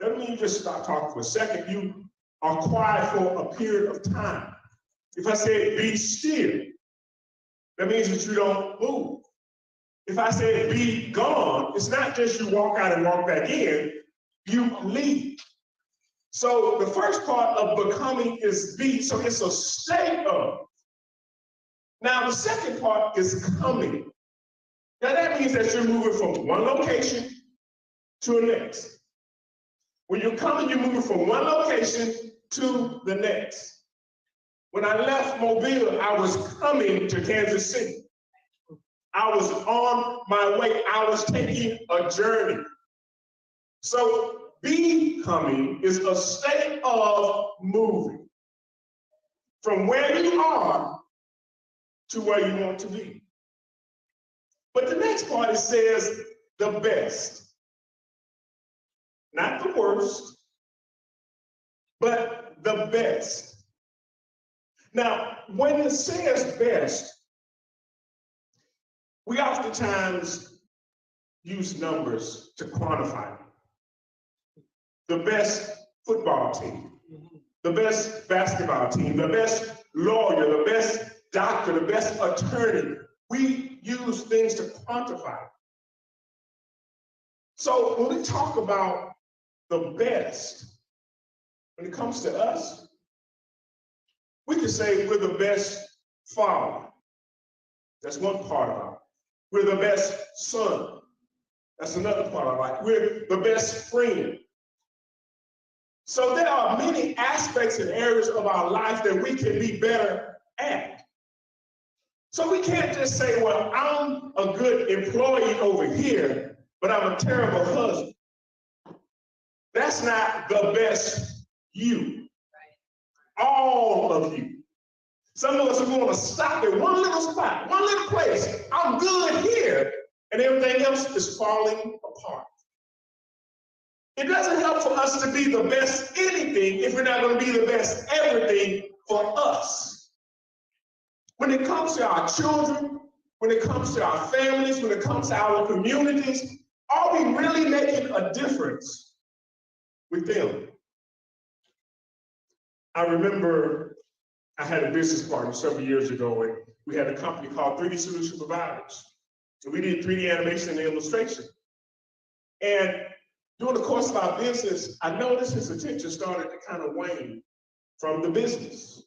that doesn't mean you just stop talking for a second. You are quiet for a period of time. If I said be still, that means that you don't move. If I said be gone, it's not just you walk out and walk back in, you leave. So the first part of becoming is be, so it's a state of. Now the second part is coming. Now that means that you're moving from one location to the next. When you're coming, you're moving from one location to the next. When I left Mobile, I was coming to Kansas City. I was on my way. I was taking a journey. So becoming is a state of moving from where you are to where you want to be. But the next part, it says the best. Not the worst, but the best. Now, when it says best, we oftentimes use numbers to quantify it. The best football team, the best basketball team, the best lawyer, the best doctor, the best attorney. We use things to quantify. So when we talk about the best, when it comes to us, we can say we're the best father. That's one part of our life. We're the best son. That's another part of our life. We're the best friend. So there are many aspects and areas of our life that we can be better at. So we can't just say, well, I'm a good employee over here, but I'm a terrible husband. That's not the best you. All of you. Some of us are going to stop at one little spot, one little place. I'm good here, and everything else is falling apart. It doesn't help for us to be the best anything if we're not going to be the best everything for us. When it comes to our children, when it comes to our families, when it comes to our communities, are we really making a difference with them? I remember I had a business partner several years ago, and we had a company called 3D Solution Providers. And we did 3D animation and illustration. And during the course of our business, I noticed his attention started to kind of wane from the business.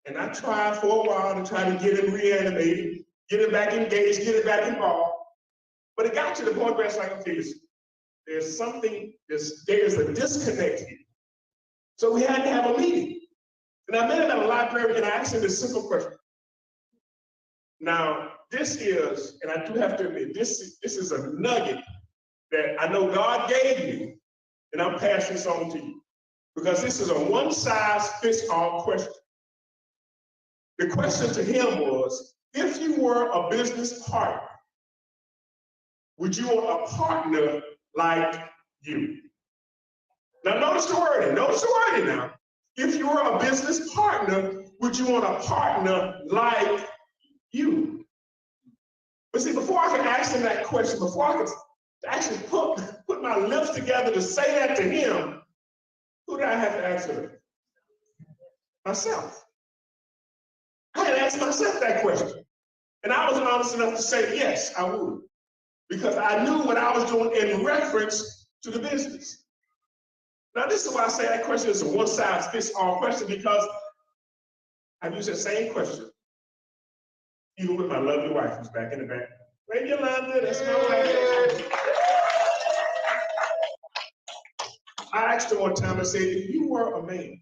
And I tried for a while to try to get him reanimated, get him back engaged, get him back involved. But it got to the point where it's like, okay, there's something, there's a disconnect here. So we had to have a meeting. And I met him at a library and I asked him this simple question. Now, this is, and I do have to admit, this is a nugget that I know God gave me, and I'm passing this on to you. Because this is a one-size-fits-all question. The question to him was, if you were a business partner, would you want a partner like you? Now notice the wording now. If you were a business partner, would you want a partner like you? But see, before I could ask him that question, before I could actually put my lips together to say that to him, who did I have to answer? Myself. I had to ask myself that question. And I was honest enough to say, yes, I would. Because I knew what I was doing in reference to the business. Now, this is why I say that question is a one-size-fits-all question, because I've used that same question, even with my lovely wife who's back in the back. Hey, Yolanda, that's my wife. I asked her one time, I said, if you were a man,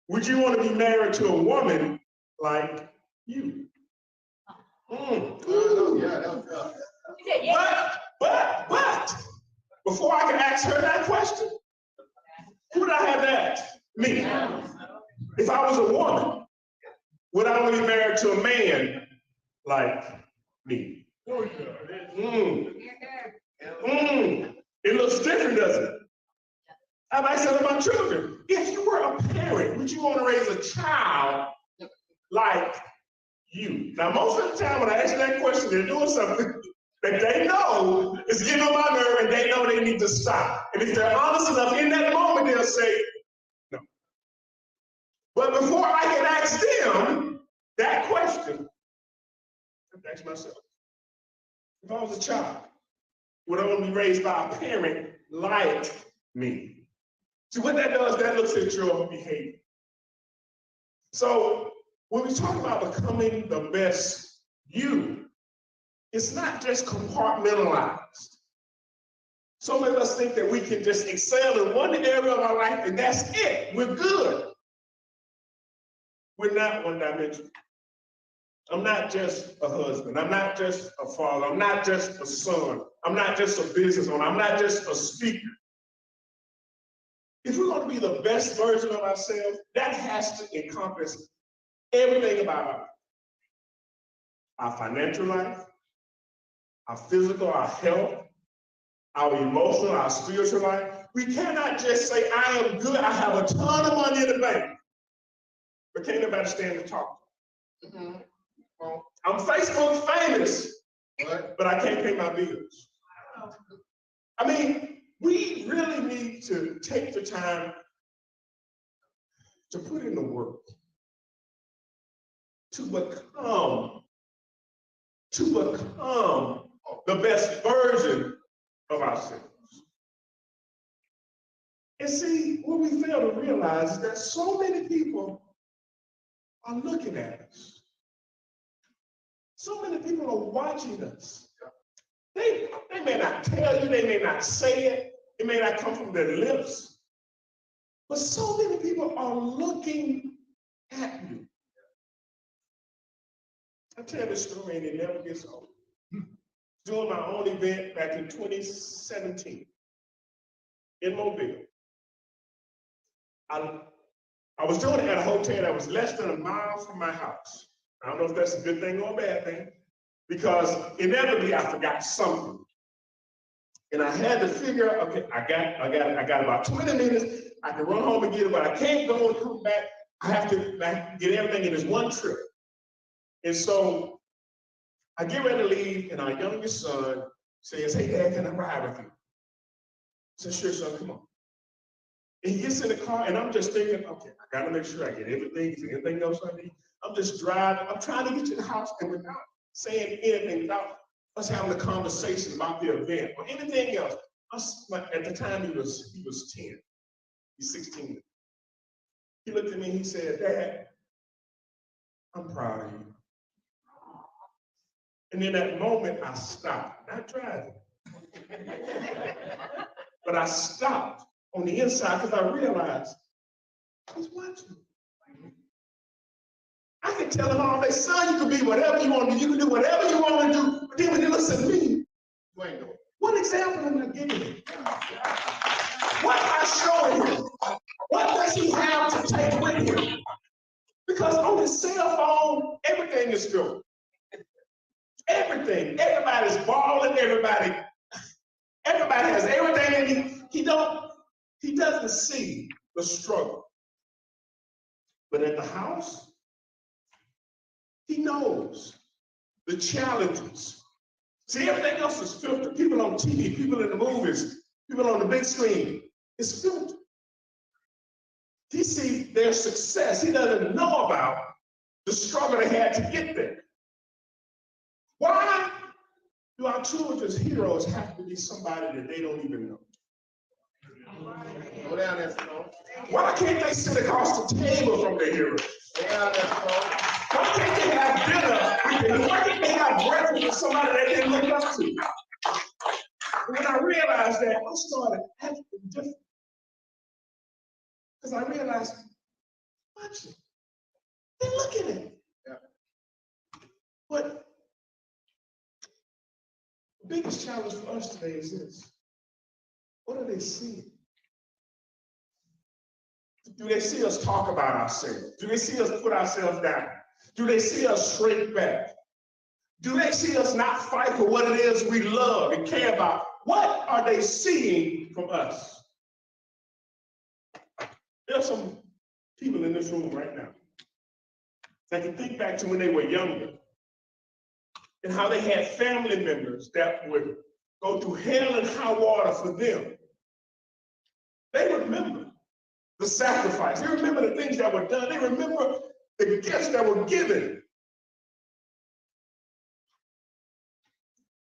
would you want to be married to a woman like you? But, before I could ask her that question, who would I have to ask? Me. If I was a woman, would I want to be married to a man like me? It looks different, doesn't it? I might say to my children, if you were a parent, would you want to raise a child like you? Now, most of the time when I ask that question, they're doing something that they know is getting on my nerve and they know they need to stop. And if they're honest enough in that moment, they'll say, no. But before I can ask them that question, I have to ask myself, if I was a child, would I want to be raised by a parent like me? See, what that does, that looks at your behavior. So when we talk about becoming the best you, it's not just compartmentalized. Some of us think that we can just excel in one area of our life and that's it. We're good. We're not one-dimensional. I'm not just a husband. I'm not just a father. I'm not just a son. I'm not just a business owner. I'm not just a speaker. If we're going to be the best version of ourselves, that has to encompass everything about our financial life, our physical, our health, our emotional, our spiritual life. We cannot just say, I am good, I have a ton of money in the bank, but can't nobody stand to talk. I'm Facebook famous, but I can't pay my bills. I mean, we really need to take the time to put in the work, to become the best version of ourselves. And see, what we fail to realize is that so many people are looking at us. So many people are watching us. They may not tell you, they may not say it, it may not come from their lips, but so many people are looking at you. I tell this story and it never gets old. Doing my own event back in 2017 in Mobile. I was doing it at a hotel that was less than a mile from my house. I don't know if that's a good thing or a bad thing, because inevitably I forgot something. And I had to figure, okay, I got about 20 minutes. I can run home and get it, but I can't go and come back. I have to get everything in this one trip. And so I get ready to leave, and our youngest son says, hey, Dad, can I ride with you? I said, sure, son, come on. And he gets in the car, and I'm just thinking, okay, I got to make sure I get everything. Is there anything else I need? I'm just driving. I'm trying to get to the house, and without saying anything, without us having a conversation about the event or anything else. At the time, he was 10. He's 16. He looked at me and he said, Dad, I'm proud of you. And in that moment, I stopped, not driving. But I stopped on the inside because I realized he's watching. I can tell him all day, son, you can be whatever you want to do. You can do whatever you want to do. But then when he looks at me, you ain't doing it. What example am I giving him? What am I showing him? What does he have to take with him? Because on his cell phone, everything is good. Everything. Everybody's balling. Everybody has everything, and he doesn't see the struggle. But at the house, he knows the challenges. See, everything else is filtered. People on TV, people in the movies, people on the big screen, it's filtered. He sees their success. He doesn't know about the struggle they had to get there. Why do our children's heroes have to be somebody that they don't even know? Go down there, Stone. Why can't they sit across the table from their heroes? Go down there, Stone. Why can't they have dinner? Why can't they have breakfast with somebody that they look up to? When I realized that, I started acting different. Because I realized, watch it. They're looking at it. Yeah. But the biggest challenge for us today is this. What are they seeing? Do they see us talk about ourselves? Do they see us put ourselves down? Do they see us shrink back? Do they see us not fight for what it is we love and care about? What are they seeing from us? There are some people in this room right now that can think back to when they were younger and how they had family members that would go through hell and high water for them. They remember the sacrifice. They remember the things that were done. They remember the gifts that were given.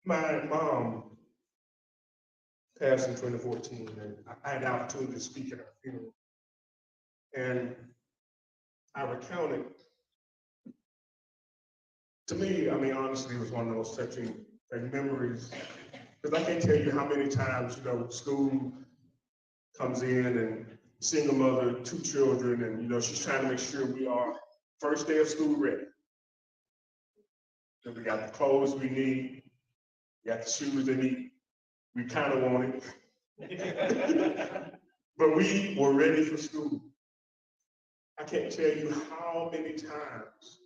My mom passed in 2014, and I had the opportunity to speak at her funeral. And I recounted, to me, I mean, honestly, it was one of those touching memories, because I can't tell you how many times, school comes in and single mother, 2 children, and, she's trying to make sure we are first day of school ready. And we got the clothes we need, we got the shoes they need. We kind of want it. But we were ready for school. I can't tell you how many times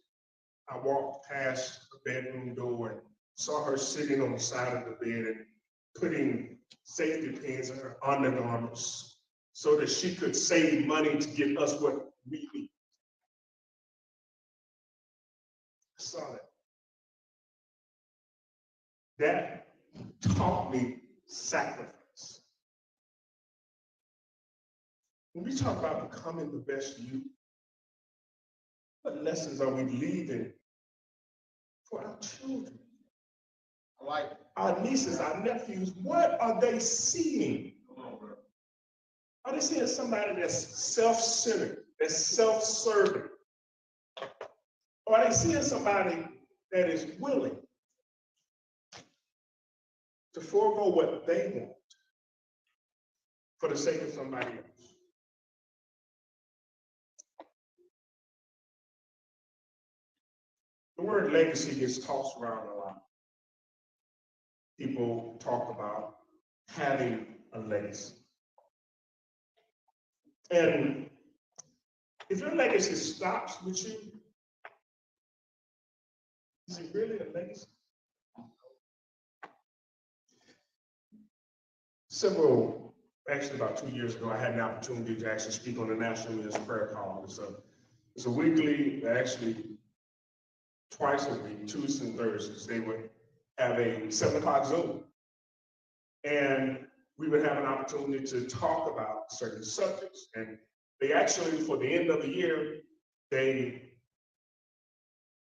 I walked past the bedroom door and saw her sitting on the side of the bed and putting safety pins in her undergarments so that she could save money to get us what we need. I saw that. That taught me sacrifice. When we talk about becoming the best you, What lessons are we leaving for our children? Like our nieces, our nephews, what are they seeing? Are they seeing somebody that's self-centered, that's self-serving? Or are they seeing somebody that is willing to forego what they want for the sake of somebody else? The word legacy gets tossed around a lot. People talk about having a legacy. And if your legacy stops with you, is it really a legacy? Actually about 2 years ago, I had an opportunity to actually speak on the National Men's Prayer Call. It's a weekly, actually twice a week, Tuesdays and Thursdays, they would have a 7 o'clock Zoom. And we would have an opportunity to talk about certain subjects. And they actually, for the end of the year, they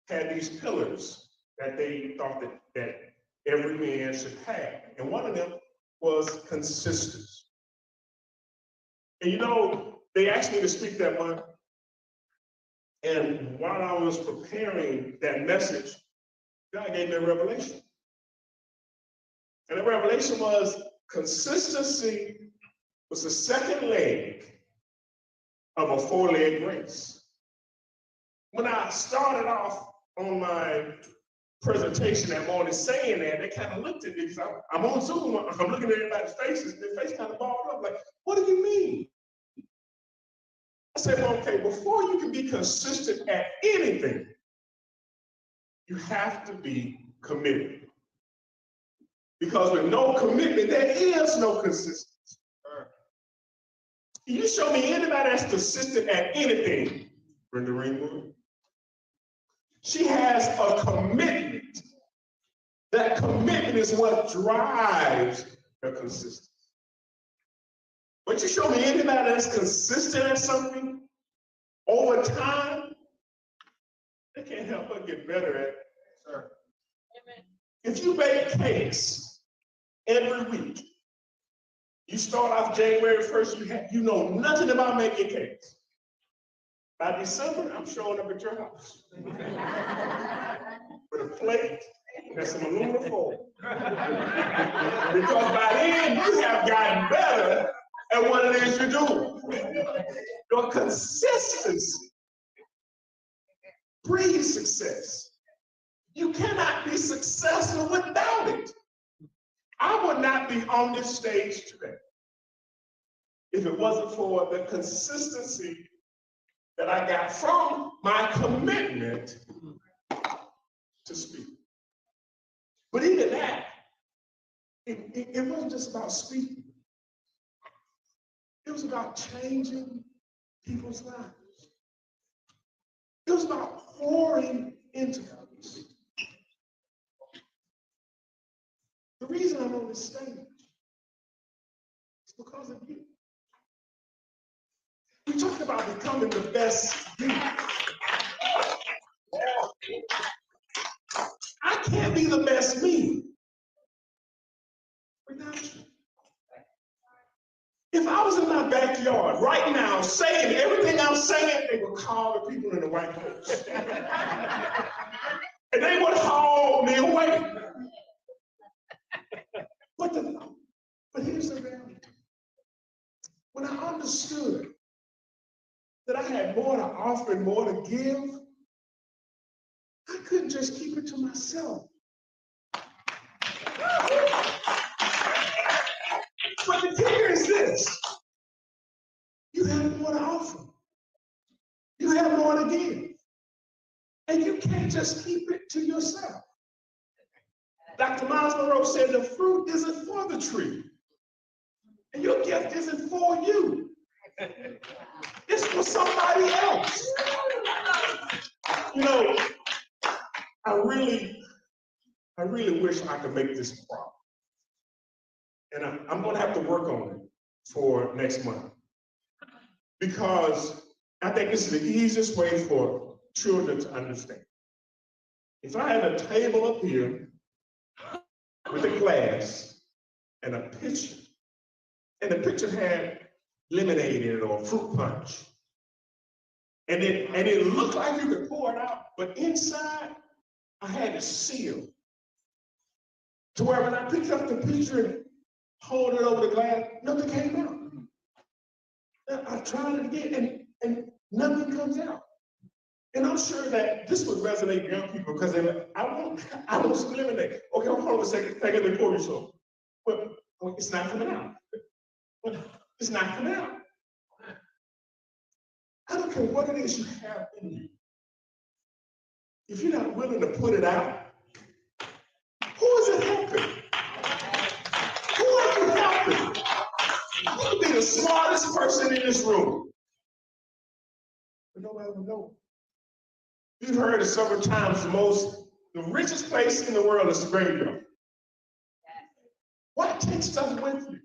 had these pillars that they thought that every man should have. And one of them was consistency. And you know, they asked me to speak that month. And while I was preparing that message, God gave me a revelation. And the revelation was consistency was the second leg of a 4-leg race. When I started off on my presentation that morning saying that, they kind of looked at me because I'm on Zoom, I'm looking at everybody's faces, and their face kind of balled up, like, what do you mean? I said, well, okay, before you can be consistent at anything, you have to be committed. Because with no commitment, there is no consistency. Can you show me anybody that's consistent at anything? Brenda Ringwood. She has a commitment. That commitment is what drives her consistency. But you show me anybody that's consistent at something over time, they can't help but get better at it. Sure. Amen. If you bake cakes every week, you start off January 1st, you know nothing about making cakes. By December, I'm showing up at your house with a plate and some aluminum foil. Because by then, you have gotten better at what it is you do. Your consistency breeds success. You cannot be successful without it. I would not be on this stage today if it wasn't for the consistency that I got from my commitment to speak. But even that, it wasn't just about speaking. It was about changing people's lives. It was about pouring into others. The reason I'm on this stage is because of you. We talked about becoming the best you. I can't be the best me without you. If I was in my backyard right now saying everything I'm saying, they would call the people in the White House. And they would haul me away. But here's the reality. When I understood that I had more to offer and more to give, I couldn't just keep it to myself. But the kicker is this. You have more to offer. You have more to give. And you can't just keep it to yourself. Dr. Miles Monroe said the fruit isn't for the tree. And your gift isn't for you. It's for somebody else. You know, I really wish I could make this problem. And I'm going to have to work on it for next month. Because I think this is the easiest way for children to understand. If I had a table up here with a glass and a pitcher, and the pitcher had lemonade in it or fruit punch, and it looked like you could pour it out, but inside I had it sealed to where when I picked up the pitcher and hold it over the glass, nothing came out. I tried it again, and nothing comes out. And I'm sure that this would resonate with young people because they're like, I want some lemonade. Okay, hold on a second, let me pour you some. But it's not coming out. It's not coming out. I don't care what it is you have in you. If you're not willing to put it out, who is it helping? Who are you helping? You could be the smartest person in this room, but nobody will know. You've heard it several times, the richest place in the world is the graveyard. Why take stuff with you?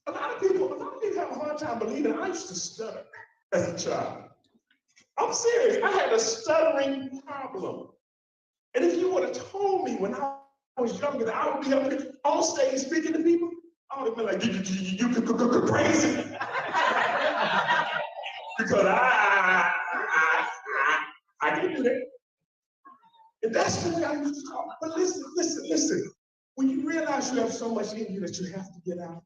A lot of people have a hard time believing I used to stutter as a child. I'm serious, I had a stuttering problem. And if you would have told me when I was younger that I would be up here on stage speaking to people, I would have been like, you crazy. Because I can do that. And that's the way I used to talk. But listen. When you realize you have so much in you that you have to get out,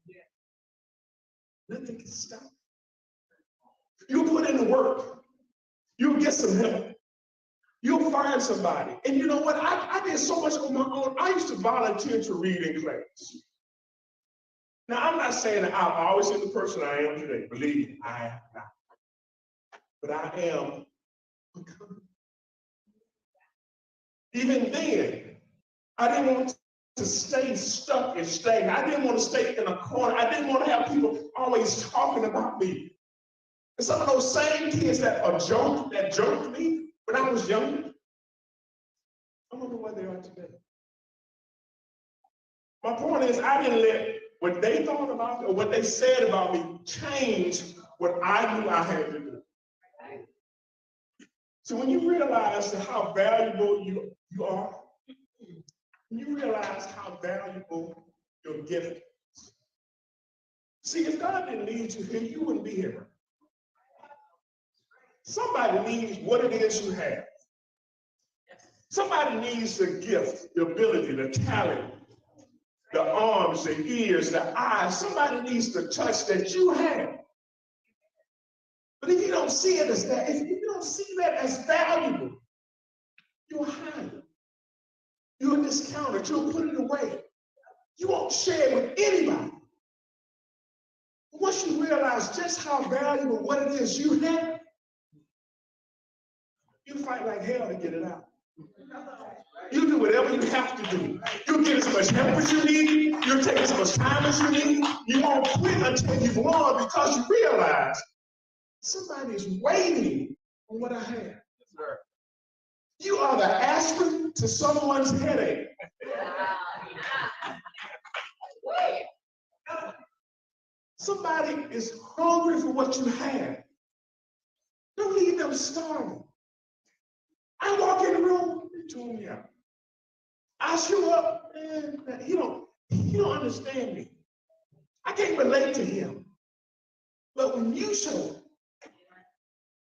nothing can stop. You'll put in the work. You'll get some help. You'll find somebody. And you know what? I did so much on my own. I used to volunteer to read in class. Now, I'm not saying that I've always been the person I am today. Believe me, I am not. But I am becoming. Even then, I didn't want to stay stuck and stay. I didn't want to stay in a corner. I didn't want to have people always talking about me. And some of those same kids that joked me when I was younger, I don't know where they are today. My point is, I didn't let what they thought about me or what they said about me change what I knew I had to do. So when you realize how valuable you are, when you realize how valuable your gift is. See, if God didn't need you here, you wouldn't be here. Somebody needs what it is you have. Somebody needs the gift, the ability, the talent, the arms, the ears, the eyes. Somebody needs the touch that you have. But if you don't see it as that, if you don't see that as valuable, you'll hide it. You'll discount it. You'll put it away. You won't share it with anybody. Once you realize just how valuable what it is you have, you fight like hell to get it out. You do whatever you have to do. You'll get as much help as you need. You'll take as much time as you need. You won't quit until you've won because you realize somebody is waiting on what I have. You are the aspirin to someone's headache. Somebody is hungry for what you have. Don't leave them starving. I walk in the room, they tune me out. I show up, man, he don't understand me. I can't relate to him. But when you show up,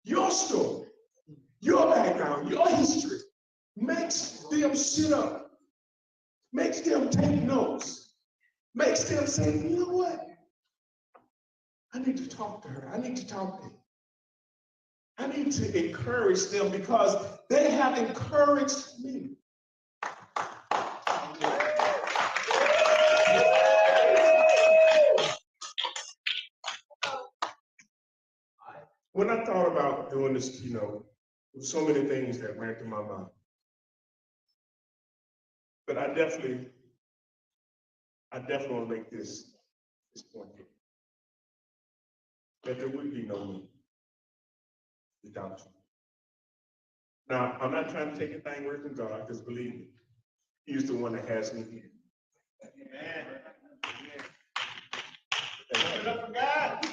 your story, your background, your history makes them sit up, makes them take notes, makes them say, you know what? I need to talk to her. I need to talk to him. I need to encourage them because they have encouraged me. When I thought about doing this keynote, there were so many things that ran through my mind. But I definitely want to make this point here. That there would be no me without you. Now, I'm not trying to take anything away from God, because believe me, He's the one that has me here. Amen. Give it up for God.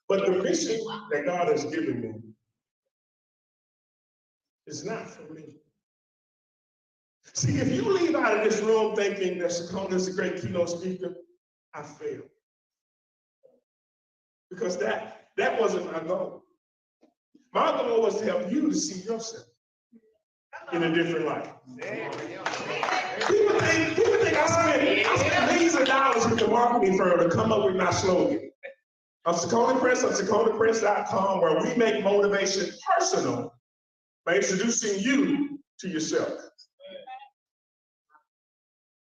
But the mission that God has given me is not for me. See, if you leave out of this room thinking that Sakona is a great keynote speaker, I failed. Because that wasn't my goal. My goal was to help you to see yourself in a different light. People think I spent millions of dollars with the marketing firm to come up with my slogan. I'm Sakona Press, I'm SakonaPress.com, where we make motivation personal by introducing you to yourself.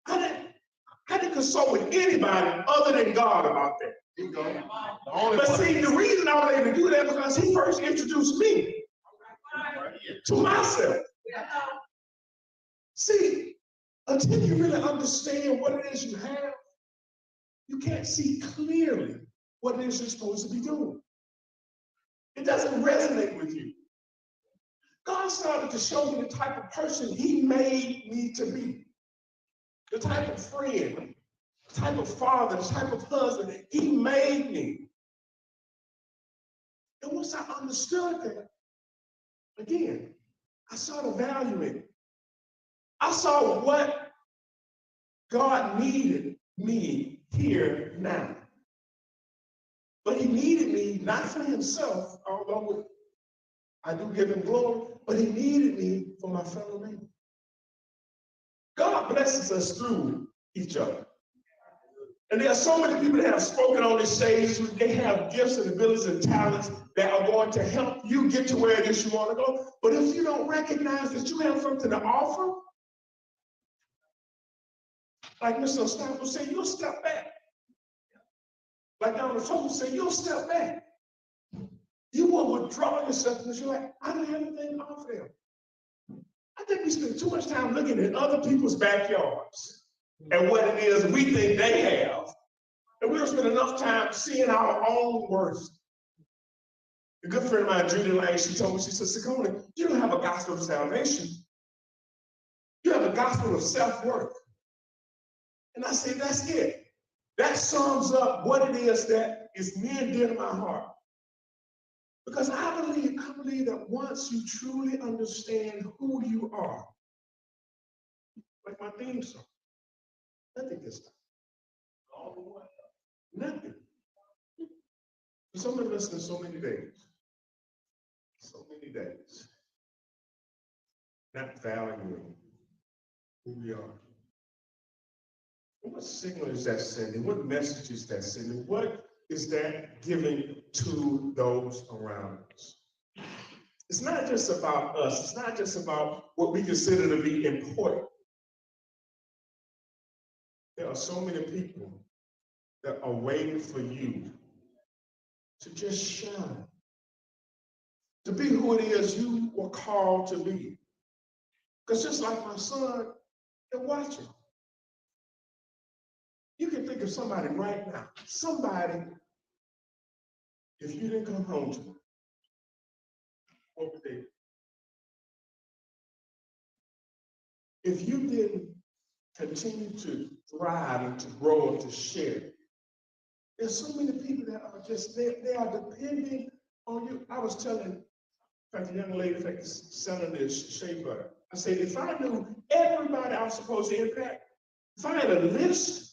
I didn't consult with anybody other than God about that. But see, the reason I was able to do that because he first introduced me to myself. See, until you really understand what it is you have, you can't see clearly what it is you're supposed to be doing. It doesn't resonate with you. God started to show me the type of person he made me to be. The type of friend, the type of father, the type of husband he made me. And once I understood that, again, I saw the value in it. I saw what God needed me here now. But he needed me not for himself, although I do give him glory, but he needed me for my fellow man. God blesses us through each other. And there are so many people that have spoken on this stage. They have gifts and abilities and talents that are going to help you get to where it is you want to go. But if you don't recognize that you have something to offer, like Mr. Ostappo said, you'll step back. Like Dr. Fogle said, you'll step back. You will withdraw yourself because you're like, I don't have anything to offer them. I think we spend too much time looking at other people's backyards and what it is we think they have. And we don't spend enough time seeing our own worth. A good friend of mine, Judy Lane, she told me, she said, Sakona, you don't have a gospel of salvation. You have a gospel of self-worth. And I said, that's it. That sums up what it is that is near and dear to my heart. Because I believe that once you truly understand who you are, like my theme song, nothing can stop. Nothing. Some of us in so many days, not valuing who we are. What signal is that sending? What message is that sending? What is that giving to those around us? It's not just about us. It's not just about what we consider to be important. There are so many people that are waiting for you to just shine, to be who it is you were called to be. Because just like my son, they're watching. You can think of somebody right now, somebody, if you didn't come home to them, what would they do? If you didn't continue to thrive and to grow and to share, there's so many people that are just, they are depending on you. I was telling, in fact, a young lady selling this shea butter. I said, if I knew everybody I was supposed to impact, if I had a list,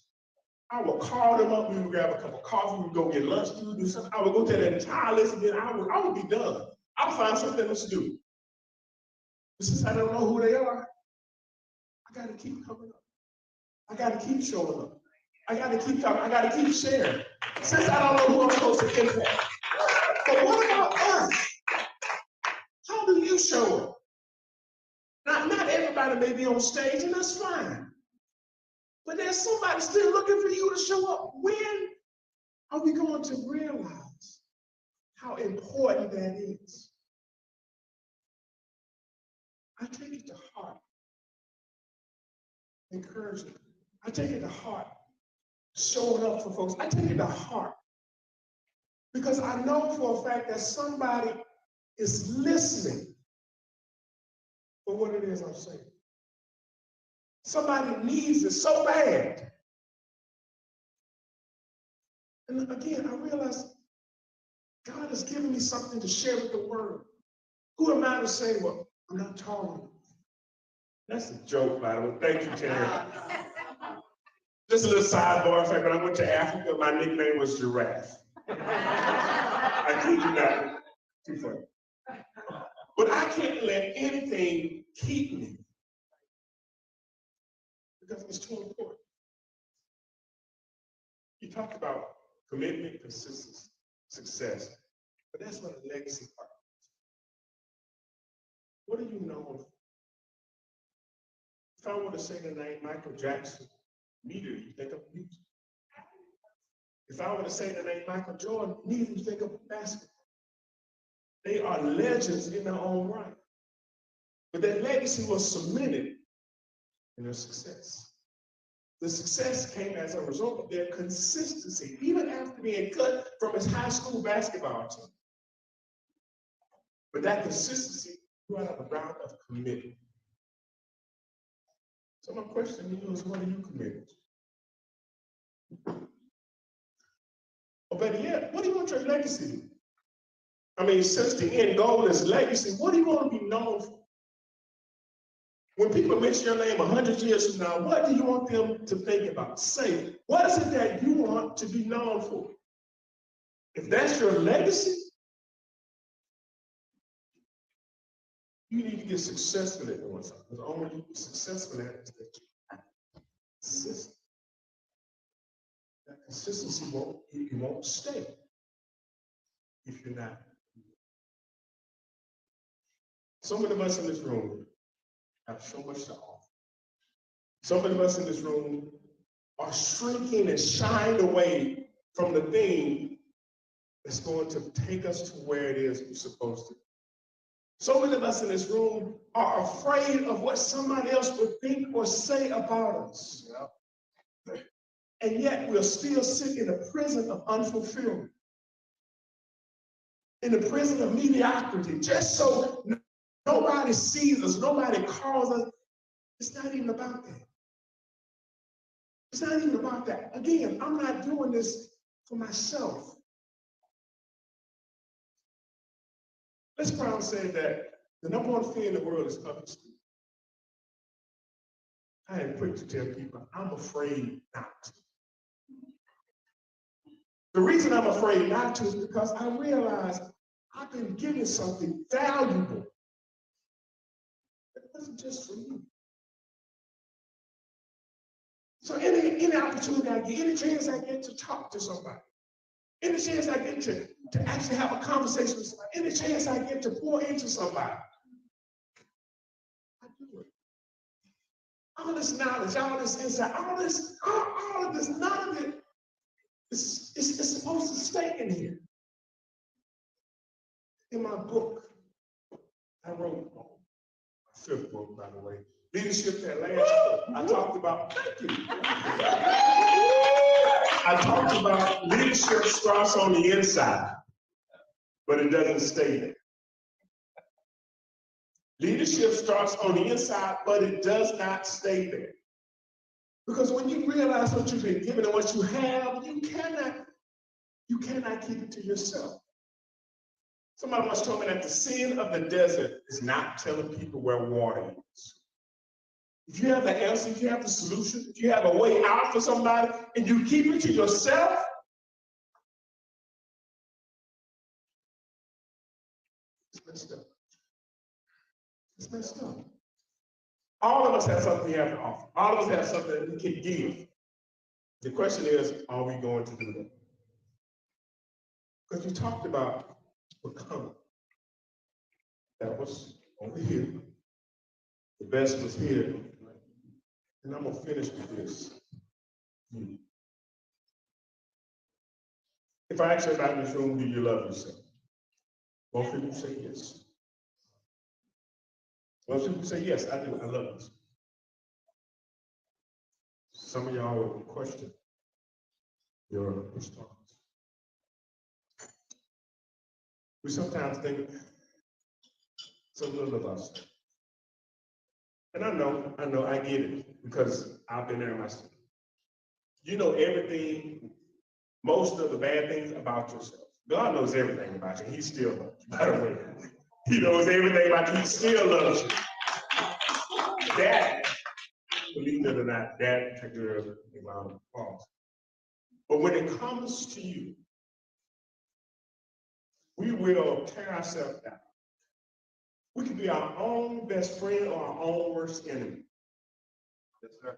I would call them up, we would grab a cup of coffee, we would go get lunch, we would do something. I would go to that entire list and then I would be done. I'll find something else to do. But since I don't know who they are, I gotta keep coming up. I gotta keep showing up. I gotta keep talking, I gotta keep sharing. Since I don't know who I'm supposed to impact. But what about us? How do you show up? Not everybody may be on stage, and that's fine. But there's somebody still looking for you to show up. When are we going to realize how important that is? I take it to heart. Encouragement. I take it to heart. Showing up for folks. I take it to heart. Because I know for a fact that somebody is listening for what it is I'm saying. Somebody needs it so bad. And again, I realize God has given me something to share with the world. Who am I to say, well, I'm not tall enough? That's a joke, by the way. Thank you, Terry. Just a little sidebar fact, when I went to Africa, my nickname was Giraffe. I kid you not. Too funny. But I can't let anything keep me because it's too important. You talked about commitment, consistency, success, but that's what a legacy part is. What are you known for? If I were to say the name Michael Jackson, immediately you think of music. If I were to say the name Michael Jordan, immediately you think of basketball. They are legends in their own right. But their legacy was cemented in their success. The success came as a result of their consistency, even after being cut from his high school basketball team. But that consistency grew out of a round of commitment. So my question to you is, what are you committed to? Or better yet, what do you want your legacy to be? I mean, since the end goal is legacy, what do you want to be known for? When people mention your name 100 years from now, what do you want them to think about? Say, what is it that you want to be known for? If that's your legacy, you need to get successful at doing something. Because only you be successful at it is that you're consistent. That consistency won't stay if you're not. So many of us in this room have so much to offer. So many of us in this room are shrinking and shying away from the thing that's going to take us to where it is we're supposed to. So many of us in this room are afraid of what somebody else would think or say about us. And yet we're still sitting in the prison of unfulfillment, in the prison of mediocrity, just so nobody sees us, nobody calls us. It's not even about that. It's not even about that. Again, I'm not doing this for myself. Les Brown said that the number one fear in the world is public speaking. I am quick to tell people, I'm afraid not to. The reason I'm afraid not to is because I realize I've been given something valuable. It wasn't just for you. So any opportunity I get, any chance I get to talk to somebody, any chance I get to actually have a conversation with somebody, any chance I get to pour into somebody, I do it. All this knowledge, all this insight, all of this, none of it is supposed to stay in here. In my book, I wrote my fifth book, by the way, Leadership That Lasts. I talked about, thank you. I talked about leadership starts on the inside, but it doesn't stay there. Leadership starts on the inside, but it does not stay there. Because when you realize what you've been given and what you have, you cannot keep it to yourself. Somebody once told me that the sin of the desert is not telling people where water is. If you have the answer, if you have the solution, if you have a way out for somebody, and you keep it to yourself, it's messed up. It's messed up. All of us have something we have to offer. All of us have something that we can give. The question is, are we going to do that? Because you talked about becoming. That was over here. The best was here. And I'm going to finish with this. If I ask everybody in this room, do you love yourself? Most people say yes. Most people say yes, I do. I love myself. Some of y'all will question your response. We sometimes think so little of us. And I know, I get it, because I've been there myself. You know everything, most of the bad things about yourself. God knows everything about you. He still loves you, by the way. He knows everything about you. He still loves you. That, believe it or not, that takes care of a lot of faults. But when it comes to you, we will tear ourselves down. We can be our own best friend or our own worst enemy. Yes, sir.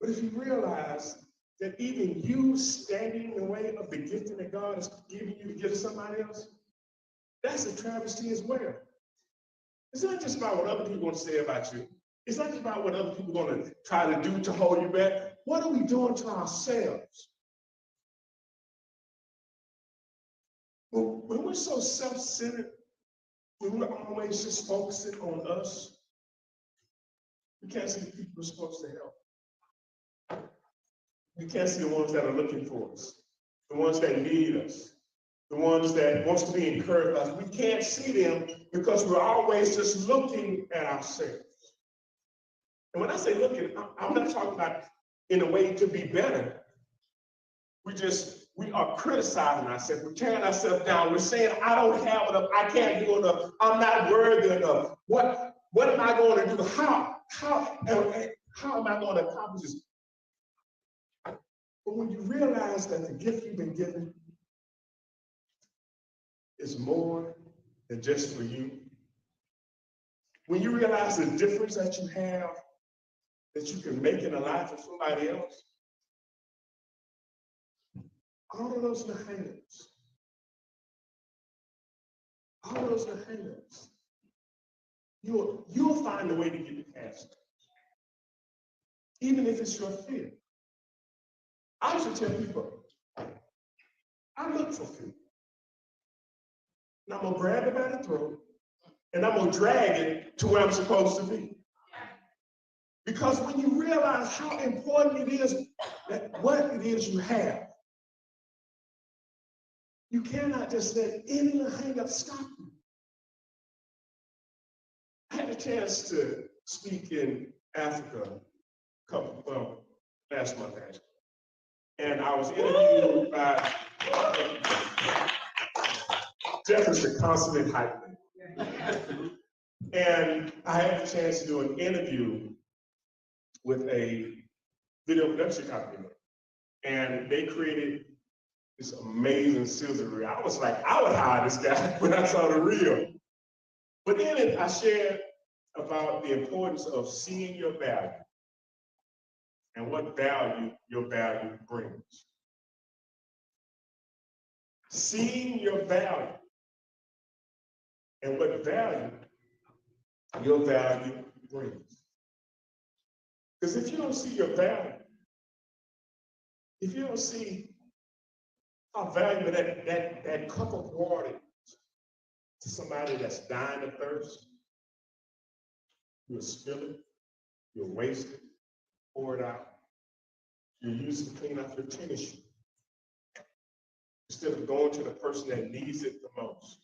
But if you realize that even you standing in the way of the gifting that God is giving you to give to somebody else, that's a travesty as well. It's not just about what other people want to say about you. It's not just about what other people are going to try to do to hold you back. What are we doing to ourselves? When we're so self-centered, when we're always just focusing on us, we can't see the people we're supposed to help. We can't see the ones that are looking for us, the ones that need us, the ones that wants to be encouraged by us. We can't see them because we're always just looking at ourselves. And when I say looking, I'm not talking about in a way to be better. We are criticizing ourselves. We're tearing ourselves down. We're saying, I don't have enough. I can't do enough. I'm not worthy enough. What am I going to do? How am I going to accomplish this? But when you realize that the gift you've been given is more than just for you, when you realize the difference that you have, that you can make in the life of somebody else, all of those little hang-ups, you'll find a way to get past it, even if it's your fear. I used to tell people, I look for fear. And I'm gonna grab it by the throat, and I'm gonna drag it to where I'm supposed to be. Because when you realize how important it is, that what it is you have, you cannot just let any hang-up stop you. I had a chance to speak in Africa last month, actually. And I was interviewed by Jefferson, consummate hype man. And I had the chance to do an interview with a video production company. And they created this amazing sizzle reel. I was like, I would hire this guy when I saw the reel. But then I shared about the importance of seeing your value and what value your value brings. Seeing your value and what value your value brings. Because if you don't see your value, if you don't see how valuable that cup of water is to somebody that's dying of thirst, you'll spill it, you'll waste it, pour it out, you'll use it to clean up your tennis shoe, instead of going to the person that needs it the most.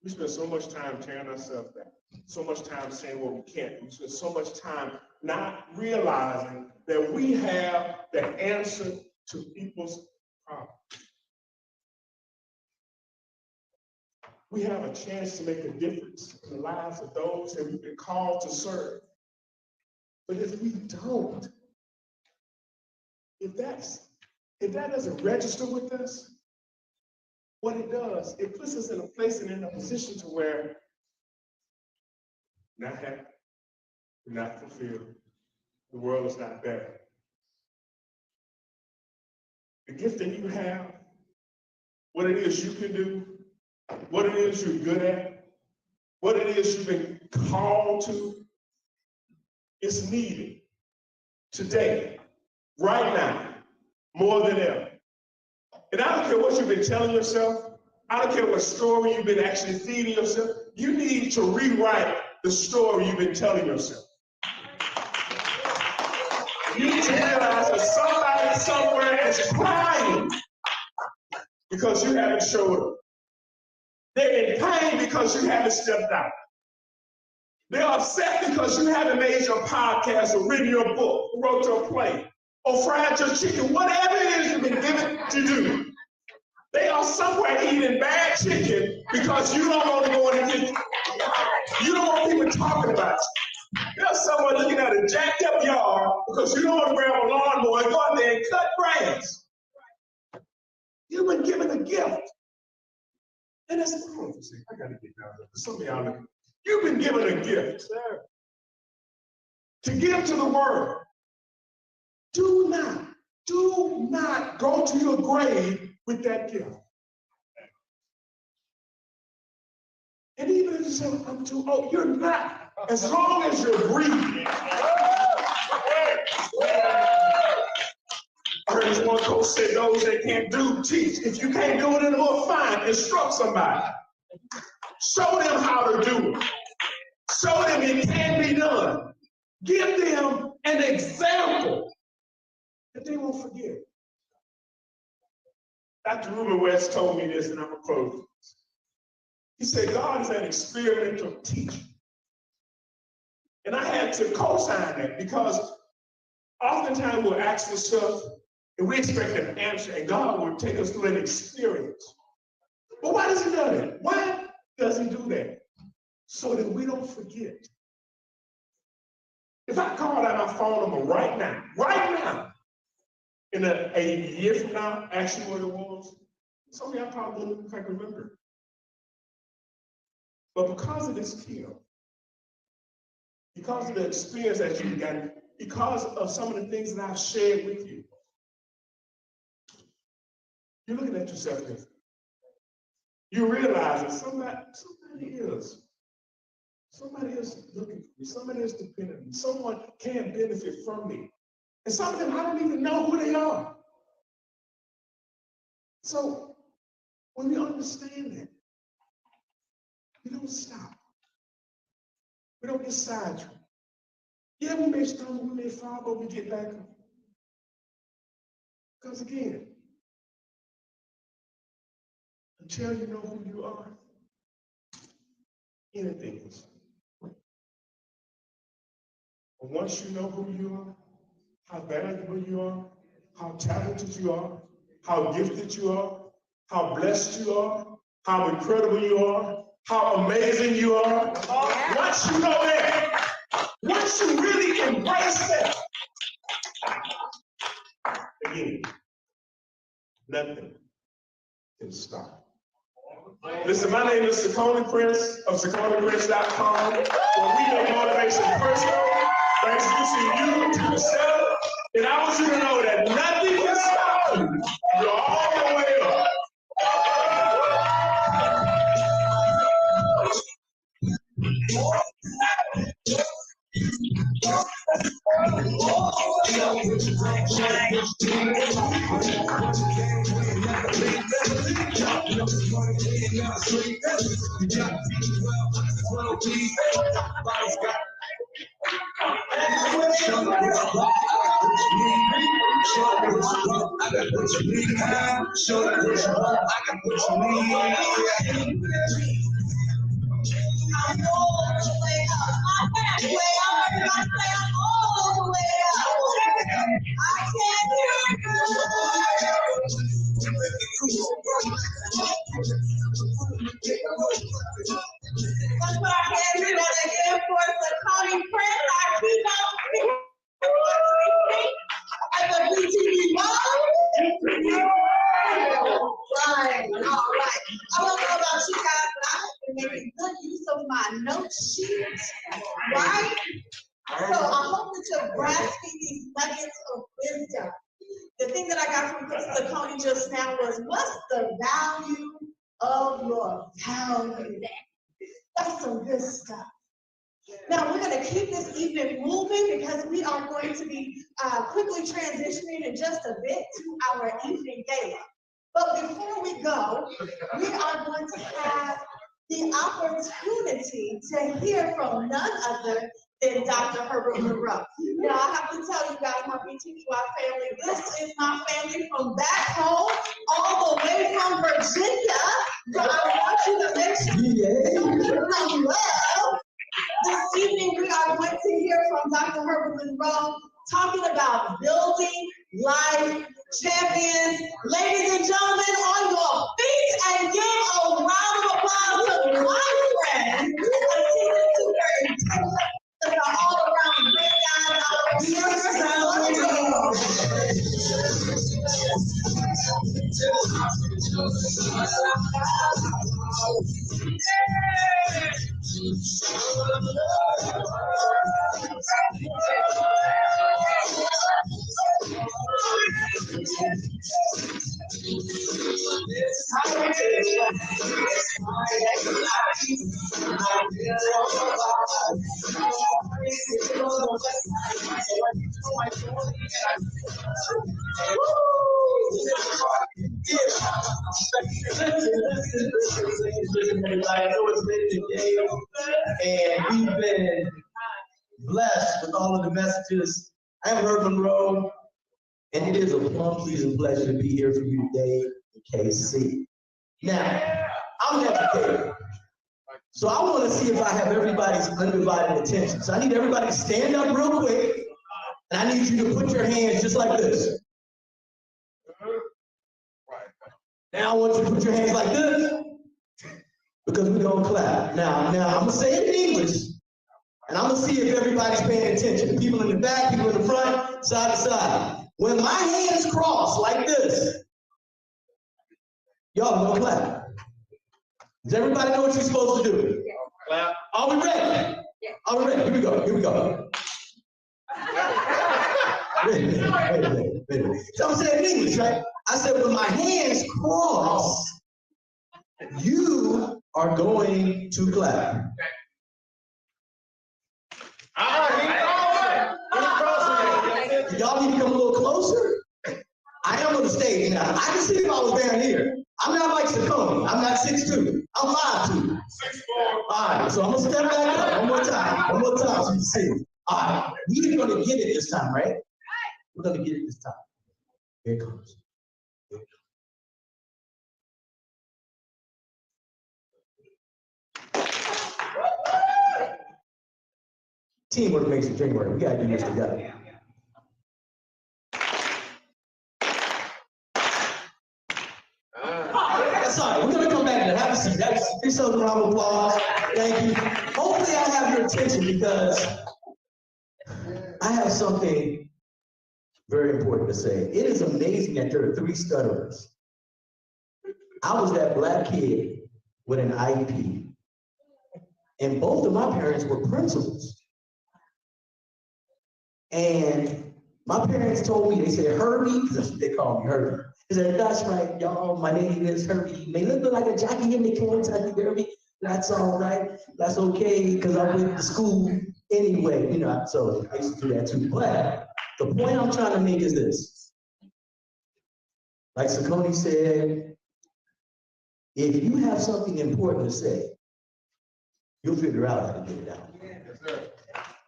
We spend so much time tearing ourselves down, so much time saying what we can't. We spend so much time not realizing that we have the answer to people's problems. We have a chance to make a difference in the lives of those that we've been called to serve. But if we don't, if that doesn't register with us, what it does, it puts us in a place and in a position to where we're not happy, we're not fulfilled, the world is not better. The gift that you have, what it is you can do, what it is you're good at, what it is you've been called to, is needed today, right now, more than ever. And I don't care what you've been telling yourself. I don't care what story you've been actually feeding yourself. You need to rewrite the story you've been telling yourself. You need to realize that somebody somewhere is crying because you haven't showed up. They're in pain because you haven't stepped out. They're upset because you haven't made your podcast or written your book, or wrote your play. or fried your chicken, whatever it is you've been given to do. They are somewhere eating bad chicken because you don't want to go in and get it. You don't want people talking about it. There's someone looking at a jacked up yard because you don't want to grab a lawnmower and go out there and cut grass. You've been given a gift. And that's the point. I got to get down there. Some of y'all looking. You've been given a gift, sir, to give to the world. Do not go to your grave with that gift. And even if you say, I'm too old, you're not. As long as you're breathing. I heard this one coach say, those that can't do, teach. If you can't do it anymore, fine, instruct somebody. Show them how to do it. Show them it can be done. Give them an example that they won't forget. Dr. Ruben West told me this, and I'm going to close. He said, God is an experimental teacher. And I had to co-sign that because oftentimes we'll ask for stuff and we expect an answer, and God will take us through an experience. But why does he do that? Why does he do that? So that we don't forget. If I call out my phone number right now, in a year from now, ask you what it was, some of y'all probably wouldn't even remember. But because of this skill, because of the experience that you've got, because of some of the things that I've shared with you, you're looking at yourself different. You realize that somebody is looking for me, somebody is dependent on me, someone can benefit from me. And some of them, I don't even know who they are. So when we understand that, we don't stop. We don't get sidetracked. Yeah, we may stumble, we may fall, but we get back up. Because again, until you know who you are, anything is. But once you know who you are, how valuable you are, how talented you are, how gifted you are, how blessed you are, how incredible you are, how amazing you are. Once you know that, once you really embrace that, again, nothing can stop. Listen, my name is Sakoni Prince of SakoniPrince.com, where we make motivation personal, by introducing you to yourself. And I want you to know that nothing can stop you. You're all the way up. That's some good stuff. Now, we're going to keep this evening moving because we are going to be quickly transitioning in just a bit to our evening gala. But before we go, we are going to have the opportunity to hear from none other than Dr. Herbert Monroe. Now, I have to tell you guys, my BTQI family, this is my family from back home, all the way from Virginia. So I want you to make sure you give them love. This evening, we are going to hear from Dr. Herbert Monroe talking about building life champions. Ladies and gentlemen, on your feet and give a round of applause to my friend. The all-around great guy, our I know it's been today, and we've been blessed with all of the messages. I haven't heard Monroe, and it is a plum-pleasing pleasure to be here for you today in KC. Now, I'm an educator, so I want to see if I have everybody's undivided attention. So I need everybody to stand up real quick, and I need you to put your hands just like this. Now I want you to put your hands like this, because we're gonna clap. Now I'm gonna say it in English, and I'm gonna see if everybody's paying attention. People in the back, people in the front, side to side. When my hands cross like this, y'all gonna clap. Does everybody know what you're supposed to do? Clap. Are we ready? Are we ready? Here we go. Here we go. Wait a minute. So I'm saying in English, right? I said, when my hands cross, you are going to clap. Y'all need to come a little closer. I am on the stage now. I can see if I was down here. I'm not like Sakoni. I'm not 6'2". I'm 5'2". 6'4". All right, so I'm gonna step back up one more time. One more time so you can see. All right, we're gonna get it this time, right? We're gonna get it this time. Here it comes. Teamwork makes the dream work. We gotta do this together. That's all right. We're gonna come back and have a seat. That's yourself a round of applause. Thank you. Hopefully I have your attention because I have something very important to say. It is amazing that there are 3 stutterers. I was that black kid with an IEP, and both of my parents were principals. And my parents told me, they said, Herbie, because that's what they call me, Herbie. They said, that's right, y'all, my name is Herbie. You may look like a jockey in the Kentucky Derby. That's all right. That's okay, because I went to school anyway, you know, so I used to do that too. But the point I'm trying to make is this. Like Sakoni said, if you have something important to say, you'll figure out how to get it out. Yes, sir.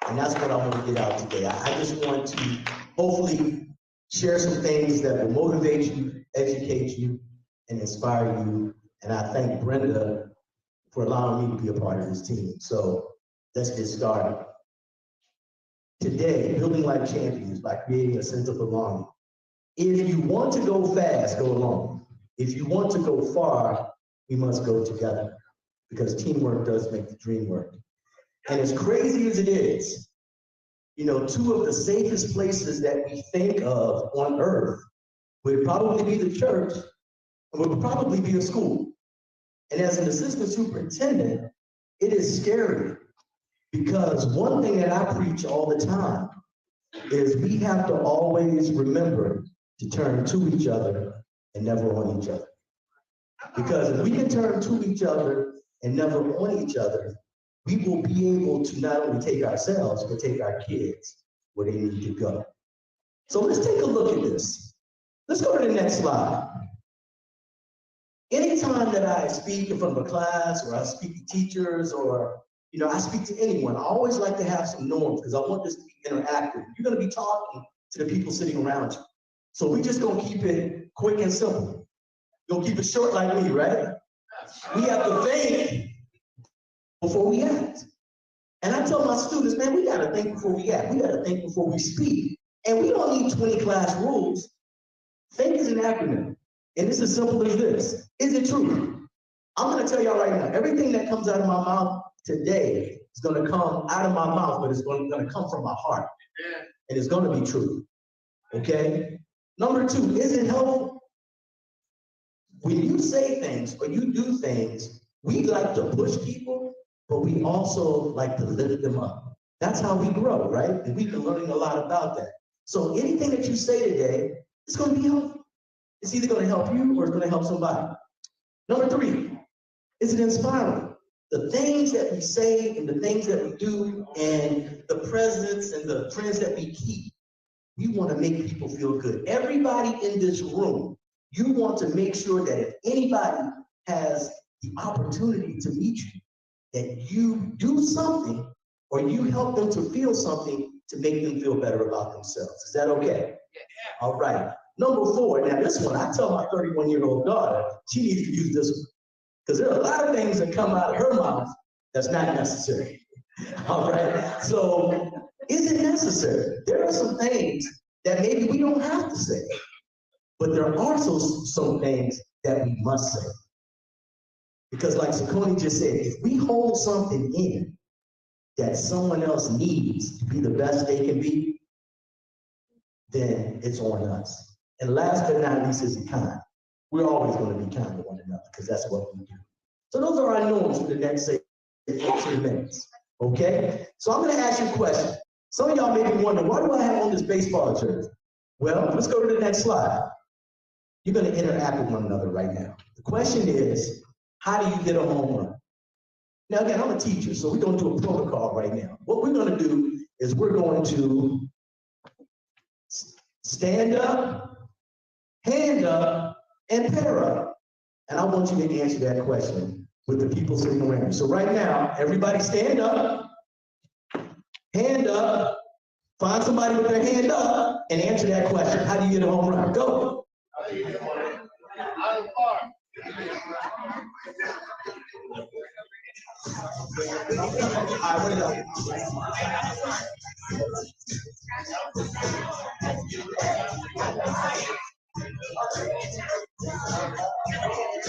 And that's what I want to get out today. I just want to hopefully share some things that will motivate you, educate you, and inspire you. And I thank Brenda for allowing me to be a part of this team. So let's get started. Today, building life champions by creating a sense of belonging. If you want to go fast, go alone. If you want to go far, we must go together, because teamwork does make the dream work. And as crazy as it is, you know, 2 of the safest places that we think of on earth would probably be the church and would probably be a school. And as an assistant superintendent, it is scary, because one thing that I preach all the time is we have to always remember to turn to each other and never on each other. Because if we can turn to each other and never on each other, we will be able to not only take ourselves, but take our kids where they need to go. So let's take a look at this. Let's go to the next slide. Anytime that I speak in front of a class, or I speak to teachers, or you know, I speak to anyone, I always like to have some norms, because I want this to be interactive. You're gonna be talking to the people sitting around you. So we're just gonna keep it quick and simple. You'll keep it short like me, right? We have to think before we act. And I tell my students, man, we gotta think before we act. We gotta think before we speak. And we don't need 20 class rules. Think is an acronym. And it's as simple as this. Is it true? I'm gonna tell y'all right now, everything that comes out of my mouth today is gonna come out of my mouth, but it's gonna come from my heart. And it's gonna be true, okay? Number 2, is it helpful? When you say things or you do things, we like to push people, but we also like to lift them up. That's how we grow, right? And we've been learning a lot about that. So anything that you say today, it's gonna be helpful. It's either gonna help you or it's gonna help somebody. Number 3, is it inspiring? The things that we say and the things that we do and the presence and the trends that we keep, we want to make people feel good. Everybody in this room, you want to make sure that if anybody has the opportunity to meet you, that you do something or you help them to feel something to make them feel better about themselves. Is that okay? Yeah. All right. Number 4, now this one, I tell my 31-year-old daughter, she needs to use this one. Because there are a lot of things that come out of her mouth that's not necessary. All right. So is it necessary? There are some things that maybe we don't have to say, but there are also some things that we must say. Because like Sakoni just said, if we hold something in that someone else needs to be the best they can be, then it's on us. And last but not least is kind. We're always going to be kind to one another because that's what we do. So those are our norms for the next, say, 18 minutes, okay? So I'm going to ask you a question. Some of y'all may be wondering, why do I have on this baseball jersey? Well, let's go to the next slide. You're going to interact with one another right now. The question is, how do you hit a home run? Now, again, I'm a teacher, so we're going to do a protocol right now. What we're going to do is we're going to stand up, hand up, and pair up. And I want you to answer that question with the people sitting around you. So right now, everybody stand up, hand up, find somebody with their hand up, and answer that question. How do you get a home run? Go. How do you get a home run? Out of the park.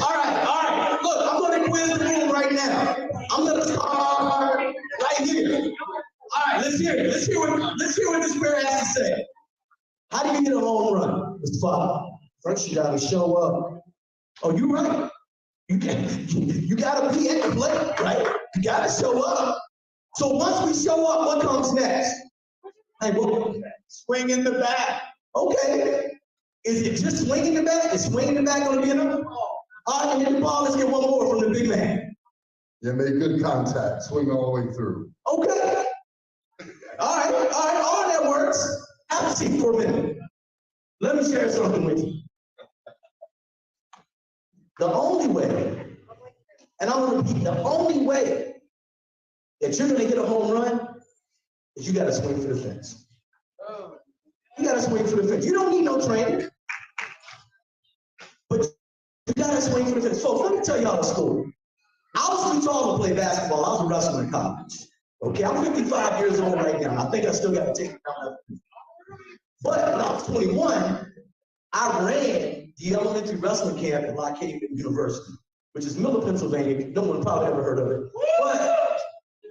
All right. Look, I'm going to quiz the room right now. I'm going to start right here. All right, let's hear it. Let's hear what this pair has to say. How do you get a home run, Mr. Father? First, you got to show up. Oh, you're right. You got to be at the plate, right? You got to show up. So once we show up, what comes next? Hey, what? Swing in the bat. Okay. Is it just swinging the bat? Is swinging the bat going to be enough? All right, hit the ball. Let's get one more from the big man. Yeah, make good contact. Swing all the way through. Okay. All right. All that works. Have a seat for a minute. Let me share something with you. The only way, and I'm going to repeat, the only way that you're going to get a home run is you got to swing for the fence. You got to swing for the fence. You don't need no training, but you got to swing for the fence. Folks, let me tell y'all a story. I was too tall to play basketball. I was a wrestler in college. Okay, I'm 55 years old right now. I think I still got to take it down. But when I was 21, I ran the elementary wrestling camp at Lock Haven University, which is Miller, Pennsylvania. No one probably ever heard of it.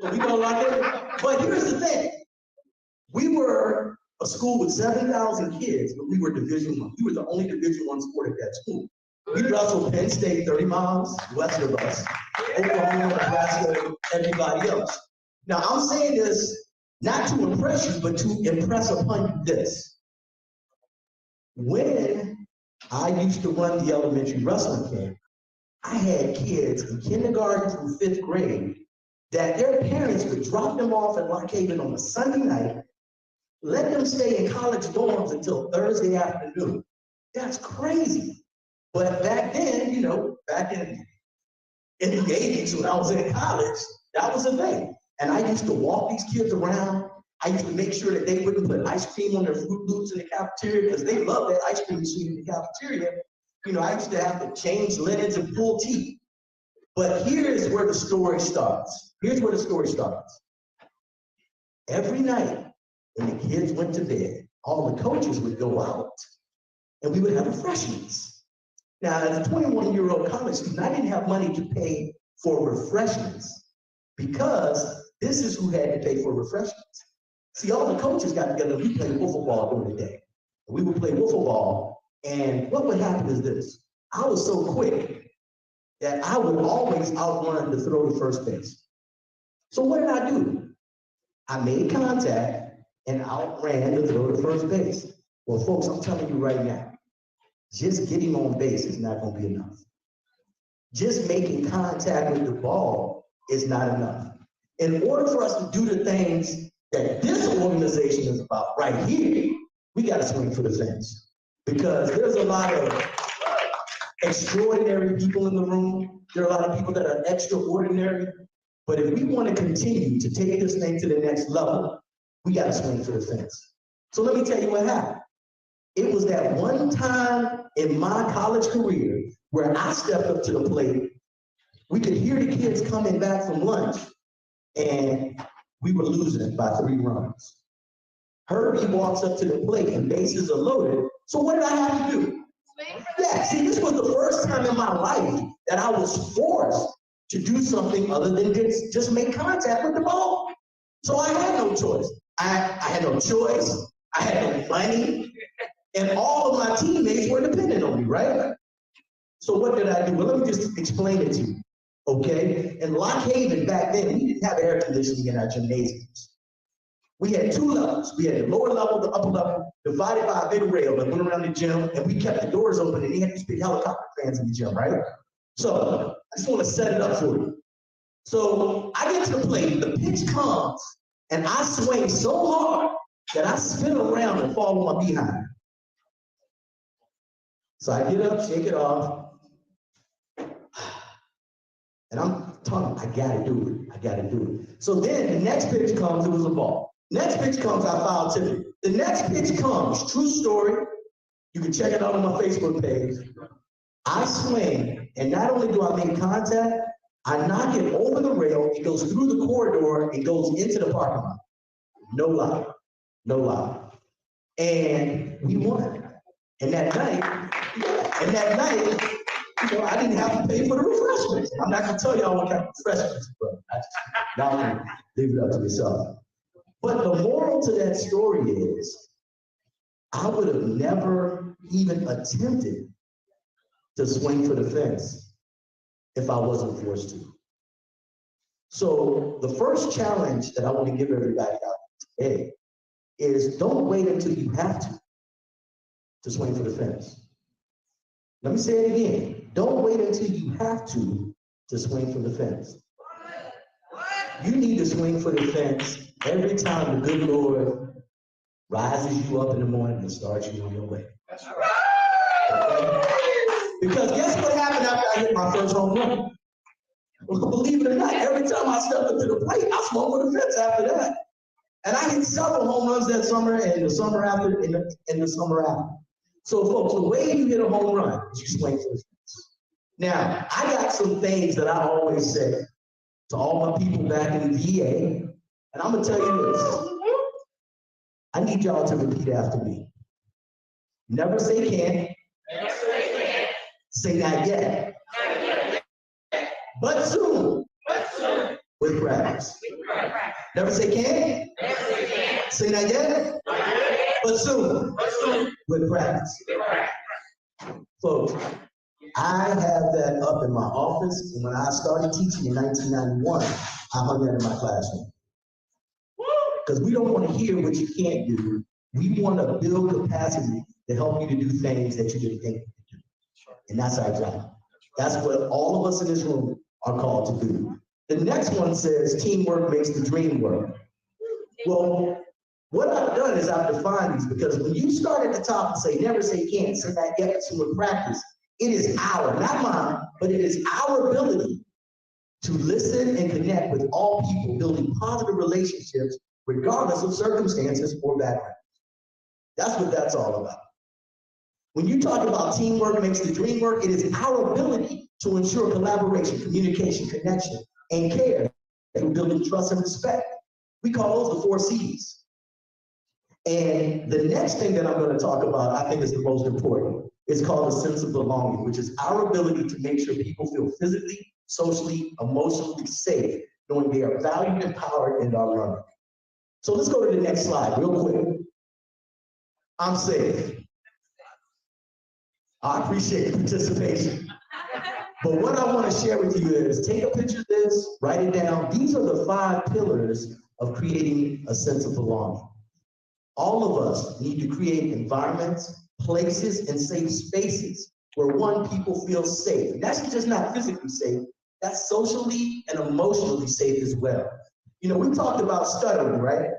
But we go Lock Haven. But here's the thing. We were a school with 7,000 kids, but we were Division I. We were the only Division I sport at that school. We wrestled Penn State 30 miles west of us, Oklahoma, Nebraska, everybody else. Now, I'm saying this not to impress you, but to impress upon you this. When I used to run the elementary wrestling camp, I had kids in kindergarten through 5th grade that their parents would drop them off at Lock Haven on a Sunday night, let them stay in college dorms until Thursday afternoon. That's crazy. But back then, back in the 80s when I was in college, that was a thing. And I used to walk these kids around. I used to make sure that they wouldn't put ice cream on their Fruit Loops in the cafeteria because they love that ice cream machine in the cafeteria. I used to have to change linens and pull teeth. But here's where the story starts. Here's where the story starts. Every night when the kids went to bed, all the coaches would go out and we would have refreshments. Now, as a 21-year-old college student, I didn't have money to pay for refreshments because this is who had to pay for refreshments. See, all the coaches got together, we played wiffle ball during the day. We would play wiffle ball, and what would happen is this. I was so quick that I would always outrun the throw to first base. So what did I do? I made contact and outran the throw to first base. Well, folks, I'm telling you right now, just getting on base is not going to be enough. Just making contact with the ball is not enough. In order for us to do the things that this organization is about right here, we got to swing for the fence. Because there's a lot of extraordinary people in the room. There are a lot of people that are extraordinary. But if we want to continue to take this thing to the next level, we got to swing for the fence. So let me tell you what happened. It was that one time in my college career where I stepped up to the plate. We could hear the kids coming back from lunch, and we were losing by 3 runs. Herbie walks up to the plate and bases are loaded. So what did I have to do? Yeah, see, this was the first time in my life that I was forced to do something other than just make contact with the ball. So I had no choice. I had no choice. I had no money. And all of my teammates were dependent on me, right? So what did I do? Well, let me just explain it to you, okay? In Lock Haven back then, we didn't have air conditioning in our gymnasiums. We had 2 levels. We had the lower level, the upper level, divided by a big rail that went around the gym, and we kept the doors open, and they had these big helicopter fans in the gym, right? So I just want to set it up for you. So I get to the plate, the pitch comes, and I swing so hard that I spin around and fall on my behind. So I get up, shake it off, and I'm talking, I gotta do it, I gotta do it. So then the next pitch comes, it was a ball. Next pitch comes, I foul tip it. The next pitch comes, true story, you can check it out on my Facebook page. I swing, and not only do I make contact, I knock it over the rail, it goes through the corridor, it goes into the parking lot. No lie, no lie. And we won. And that night, you know, I didn't have to pay for the refreshments. I'm not gonna tell y'all what kind of refreshments, but y'all can leave it up to yourself. But the moral to that story is, I would have never even attempted to swing for the fence if I wasn't forced to. So the first challenge that I want to give everybody out today is don't wait until you have to swing for the fence. Let me say it again. Don't wait until you have to swing for the fence. You need to swing for the fence every time the good Lord rises you up in the morning and starts you on your way. That's right. Okay? Because guess what happened after I hit my first home run? Well, believe it or not, every time I stepped up to the plate, I swung for the fence after that. And I hit several home runs that summer and the summer after, and the summer after. So folks, the way you hit a home run is you swing for the fence. Now, I got some things that I always say to all my people back in the VA, and I'm gonna tell you this. I need y'all to repeat after me. Never say can't. Never say can't. Say not yet. Not yet. But soon. But soon. With practice. Never say can't. Never say can't. Say not yet. Not yet. But soon. But soon. With practice. Folks, I have that up in my office, and when I started teaching in 1991, I hung that in my classroom. Because we don't want to hear what you can't do. We want to build capacity to help you to do things that you didn't think you could do. And that's our job. That's what all of us in this room are called to do. The next one says, teamwork makes the dream work. Well, what I've done is I've defined these, because when you start at the top and say, never say can't, say that yet, to practice, it is our, not mine, but it is our ability to listen and connect with all people, building positive relationships regardless of circumstances or backgrounds. That's what that's all about. When you talk about teamwork makes the dream work, it is our ability to ensure collaboration, communication, connection, and care through building trust and respect. We call those the 4 C's. And the next thing that I'm going to talk about, I think is the most important. It's called a sense of belonging, which is our ability to make sure people feel physically, socially, emotionally safe, knowing they are valued, empowered, and are learning. So let's go to the next slide real quick. I'm safe. I appreciate the participation. But what I want to share with you is take a picture of this, write it down. These are the 5 pillars of creating a sense of belonging. All of us need to create environments, places, and safe spaces where people feel safe. And that's just not physically safe, that's socially and emotionally safe as well. You know, we talked about stuttering, right?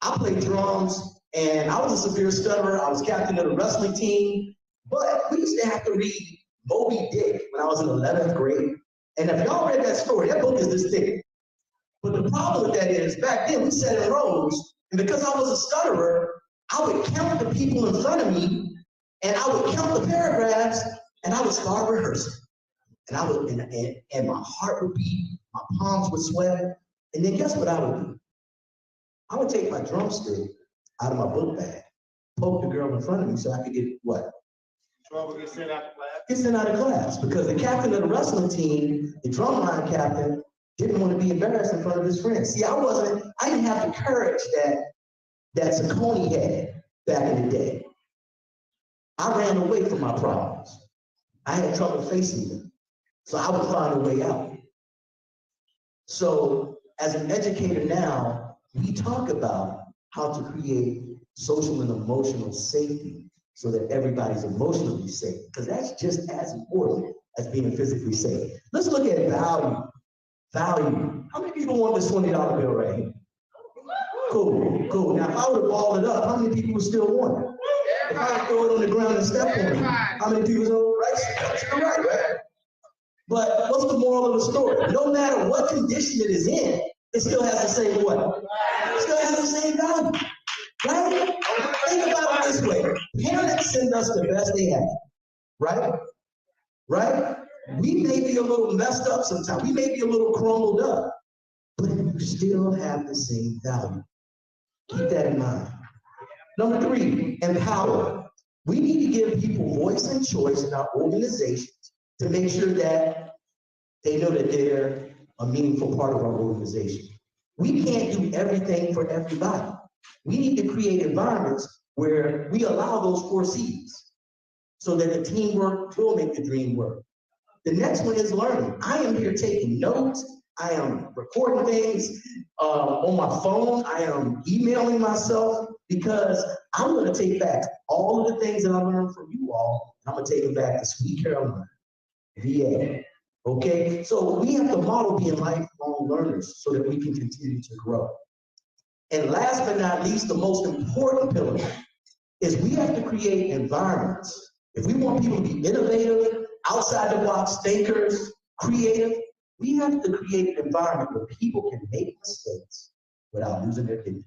I played drums and I was a severe stutterer. I was captain of the wrestling team, but we used to have to read Moby Dick when I was in 11th grade. And if y'all read that story, that book is this thick. But the problem with that is back then we sat in rows, and because I was a stutterer, I would count the people in front of me, and I would count the paragraphs, and I would start rehearsing. And I would, and my heart would beat, my palms would sweat. And then guess what I would do? I would take my drumstick out of my book bag, poke the girl in front of me so I could get what? Trouble get sent out of class. Get sent out of class because the captain of the wrestling team, the drumline captain, didn't want to be embarrassed in front of his friends. See, I didn't have the courage that Saucony had back in the day. I ran away from my problems. I had trouble facing them. So I would find a way out. So as an educator now, we talk about how to create social and emotional safety so that everybody's emotionally safe, because that's just as important as being physically safe. Let's look at value. Value. How many people want this $20 bill right here? Cool, cool. Now, if I would have balled it up, how many people would still want it? If I would throw it on the ground and step on it, how many people would right? But what's the moral of the story? No matter what condition it is in, it still has the same what? It still has the same value, right? Think about it this way. Parents send us the best they have, right? Right? We may be a little messed up sometimes. We may be a little crumbled up, but you still have the same value. Keep that in mind. Number 3, empower. We need to give people voice and choice in our organizations to make sure that they know that they're a meaningful part of our organization. We can't do everything for everybody. We need to create environments where we allow those 4 C's so that the teamwork will make the dream work. The next one is learning. I am here taking notes. I am recording things on my phone. I am emailing myself because I'm going to take back all of the things that I learned from you all. I'm going to take them back to Sweet Carolina, VA. Okay? So we have to model being lifelong learners so that we can continue to grow. And last but not least, the most important pillar is we have to create environments. If we want people to be innovative, outside the box thinkers, creative, we have to create an environment where people can make mistakes without losing their dignity.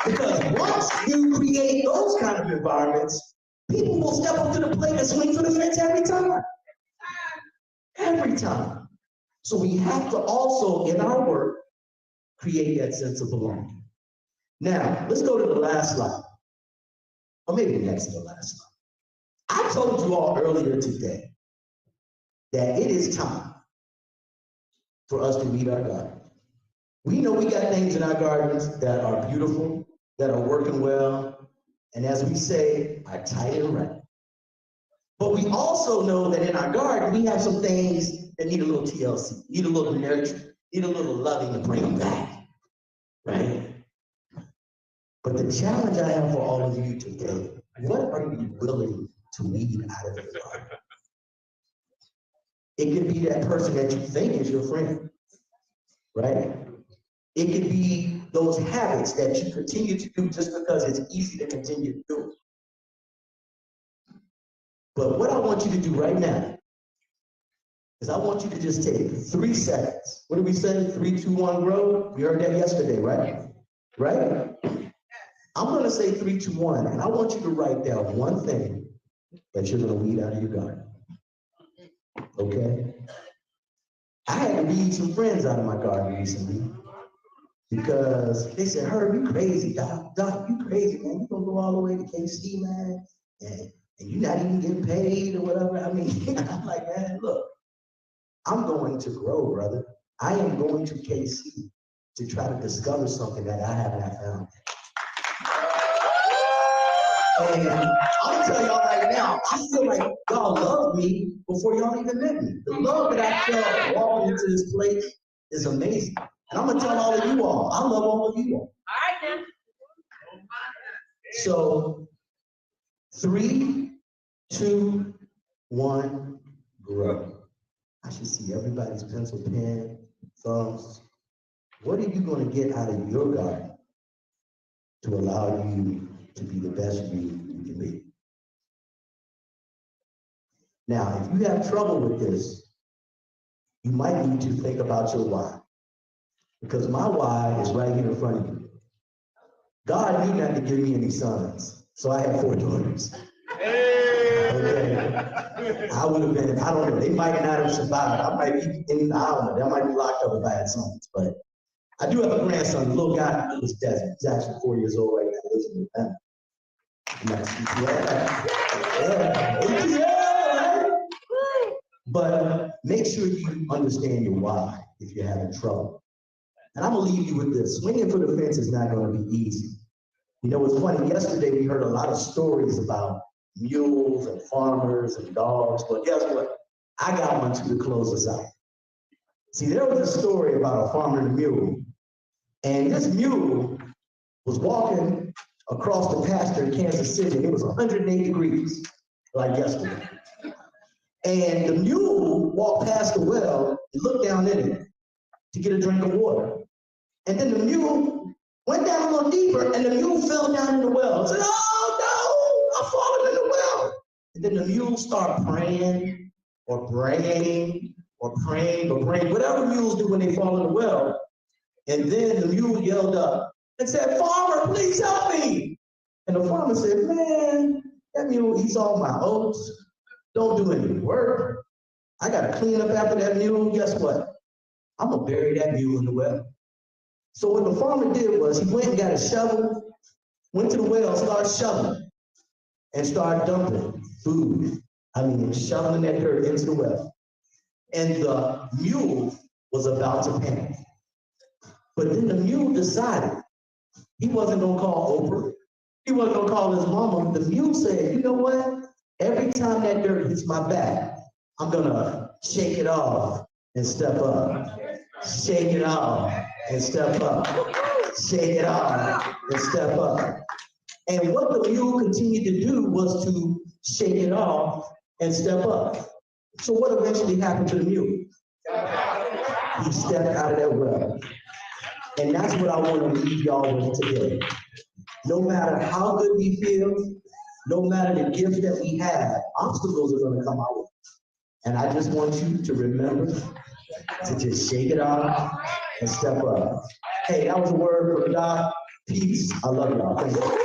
Because once you create those kind of environments, people will step up to the plate and swing for the fence every time. Every time. So we have to also, in our work, create that sense of belonging. Now, let's go to the last slide. Or maybe next to the last slide. I told you all earlier today that it is time for us to weed our garden. We know we got things in our gardens that are beautiful, that are working well, and as we say, are tight and right. But we also know that in our garden, we have some things that need a little TLC, need a little nurture, need a little loving to bring them back, right? But the challenge I have for all of you today, what are you willing to weed out of your garden? It could be that person that you think is your friend, right? It could be those habits that you continue to do just because it's easy to continue to do. But what I want you to do right now is I want you to just take 3 seconds. What did we say? 3, 2, 1, grow? We heard that yesterday, right? Right? I'm going to say 3, 2, 1, and I want you to write down one thing that you're going to weed out of your garden. Okay? I had to weed some friends out of my garden recently. Because they said, Herb, you crazy, Doc, you crazy, man. You gonna go all the way to KC, man, and you're not even getting paid or whatever. I mean, I'm like, man, look, I'm going to grow, brother. I am going to KC to try to discover something that I haven't found. And I'm gonna tell y'all right now, I feel like y'all love me before y'all even met me. The love that I felt walking into this place is amazing. And I'm gonna tell all of you all, I love all of you all. All right, then. So, 3, 2, 1, grow. I should see everybody's pencil, pen, thumbs. What are you gonna get out of your garden to allow you to be the best you can be? Now, if you have trouble with this, you might need to think about your why. Because my why is right here in front of you. God knew not to give me any sons, so I had 4 daughters. Okay. I would have been, I don't know, they might not have survived. I might be in, I don't know, that might be locked up if I had sons. But I do have a grandson, the little guy in this desert. He's actually 4 years old right now, lives in the But make sure you understand your why if you're having trouble. And I'm gonna leave you with this. Swinging for the fence is not gonna be easy. You know, it's funny, yesterday we heard a lot of stories about mules and farmers and dogs, but guess what? I got one too to close us out. See, there was a story about a farmer and a mule, and this mule was walking across the pasture in Kansas City, and it was 108 degrees, like yesterday. And the mule walked past the well and looked down in it to get a drink of water. And then the mule went down a little deeper, and the mule fell down in the well. And said, oh no, I'm falling in the well. And then the mule started praying or praying or praying or praying, whatever mules do when they fall in the well. And then the mule yelled up and said, farmer, please help me. And the farmer said, man, that mule eats all my oats. Don't do any work. I got to clean up after that mule. Guess what? I'm going to bury that mule in the well. So what the farmer did was he went and got a shovel, went to the well, started shoveling, and started dumping food. Shoveling that dirt into the well. And the mule was about to panic. But then the mule decided he wasn't going to call Oprah. He wasn't going to call his mama. The mule said, you know what? Every time that dirt hits my back, I'm going to shake it off and step up. Shake it off and step up. Shake it off and step up. And what the mule continued to do was to shake it off and step up. So what eventually happened to the mule? He stepped out of that well. And that's what I want to leave y'all with today. No matter how good we feel, no matter the gifts that we have, obstacles are going to come our way. And I just want you to remember to just shake it off and step up. Hey, that was a word from God. Peace. I love y'all. Thank you.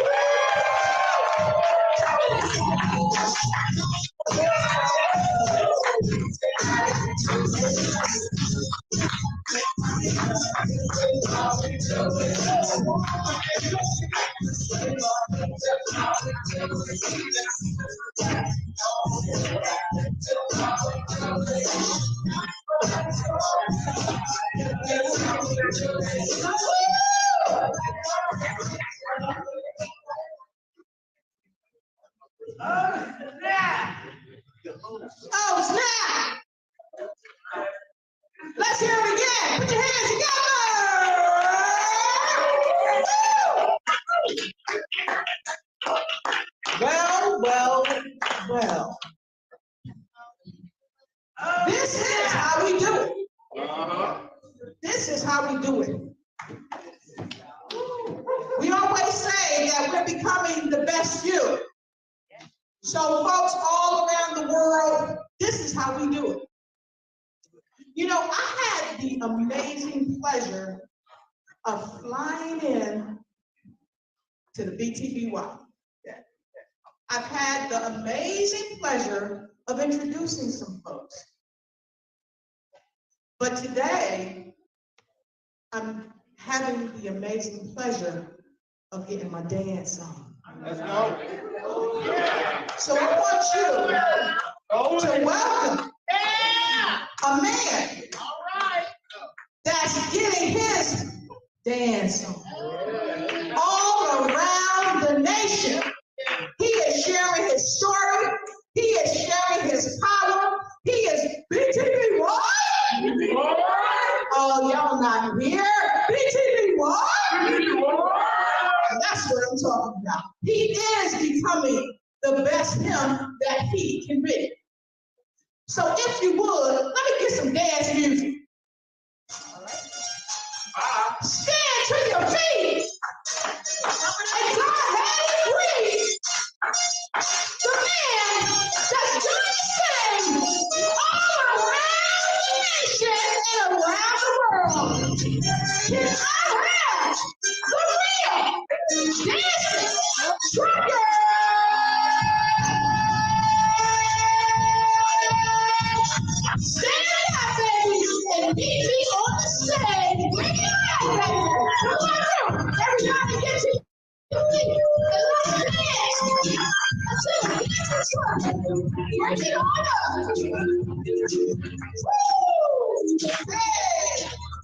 Oh, snap! Let's hear it again. Put your hands together. Well. This is how we do it. This is how we do it. We always say that we're becoming the best you. So folks all around the world, this is how we do it. You know, I had the amazing pleasure of flying in to the BTBY. I've had the amazing pleasure of introducing some folks. But today, I'm having the amazing pleasure of getting my dance on. Let's go. So I want you to welcome a man that's getting his dance on all around the nation. He is sharing his story. He is sharing his power. He is BTV what? Oh, y'all not here. BTV what? That's what I'm talking about. He is becoming the best him that he can be. So if you would, let me get some dance music. Stand to your feet and go ahead and breathe. The man that's doing things all around the nation and around the world. Can I have the real dancing trucker? Stand up, baby, and meet me on the stage. Bring it out, baby. Come on through. Everybody get to your feet. And let's dance. That's it. Bring it on up. Woo! Hey!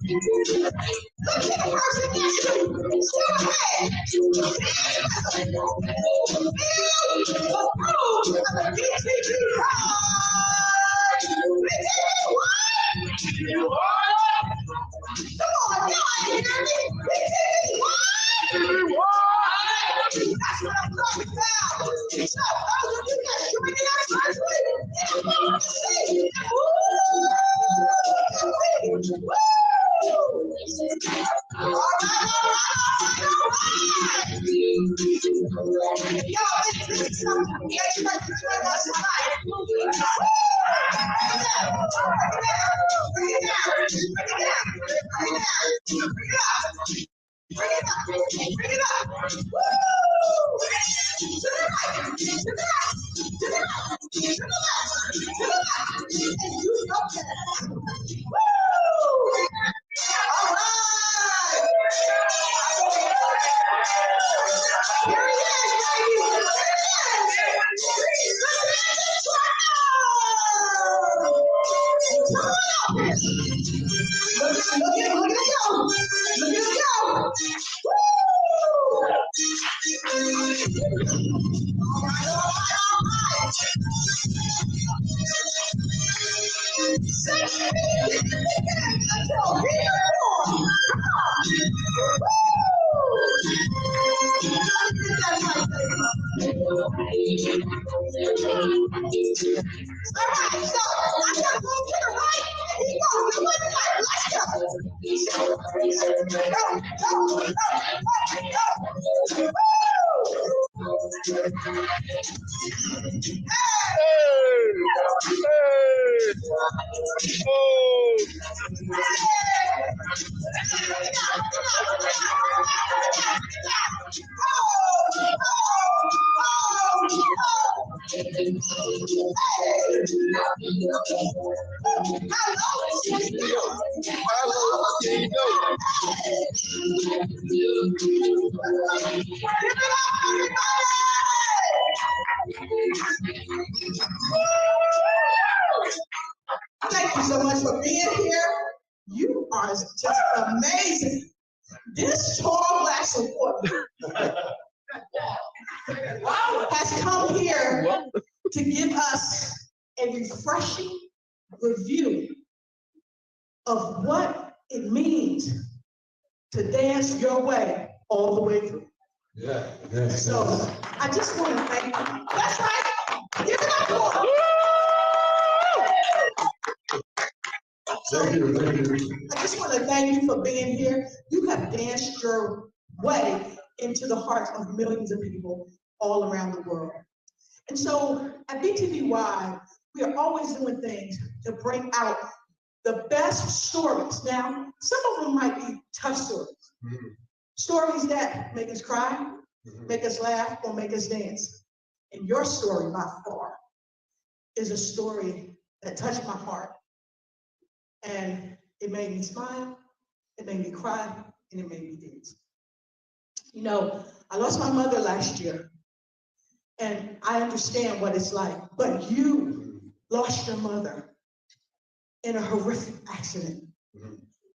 Look at the person next to you. Go ahead. Feel the groove of the BTV ride. BTV what? Come on, y'all hear me? BTV what? That's what I'm talking about. So, those of you that joining us virtually, come on and see. Woo! All right. Y'all, this is something we expect to join us tonight. Bring it down. Woo! To the right, to the left, to the right, to the left, to the left, and do your best. Woo! All right. Here he is, baby. Here he is. Come on up here. Look at him go. Look at him go. Woo! All right. Say it. Thank you so much for being here. You are just amazing. This tall black supporter has come here to give us a refreshing review of what it means to dance your way all the way through. Yeah. So I just want to thank you. That's right. Give it up for her. Thank you. I just want to thank you for being here. You have danced your way into the hearts of millions of people all around the world. And so at BTVY, we are always doing things to bring out the best stories. Now, some of them might be tough stories. Stories that make us cry, make us laugh, or make us dance. And your story, by far, is a story that touched my heart. And it made me smile, it made me cry, and it made me dance. You know, I lost my mother last year, and I understand what it's like, but you lost your mother in a horrific accident.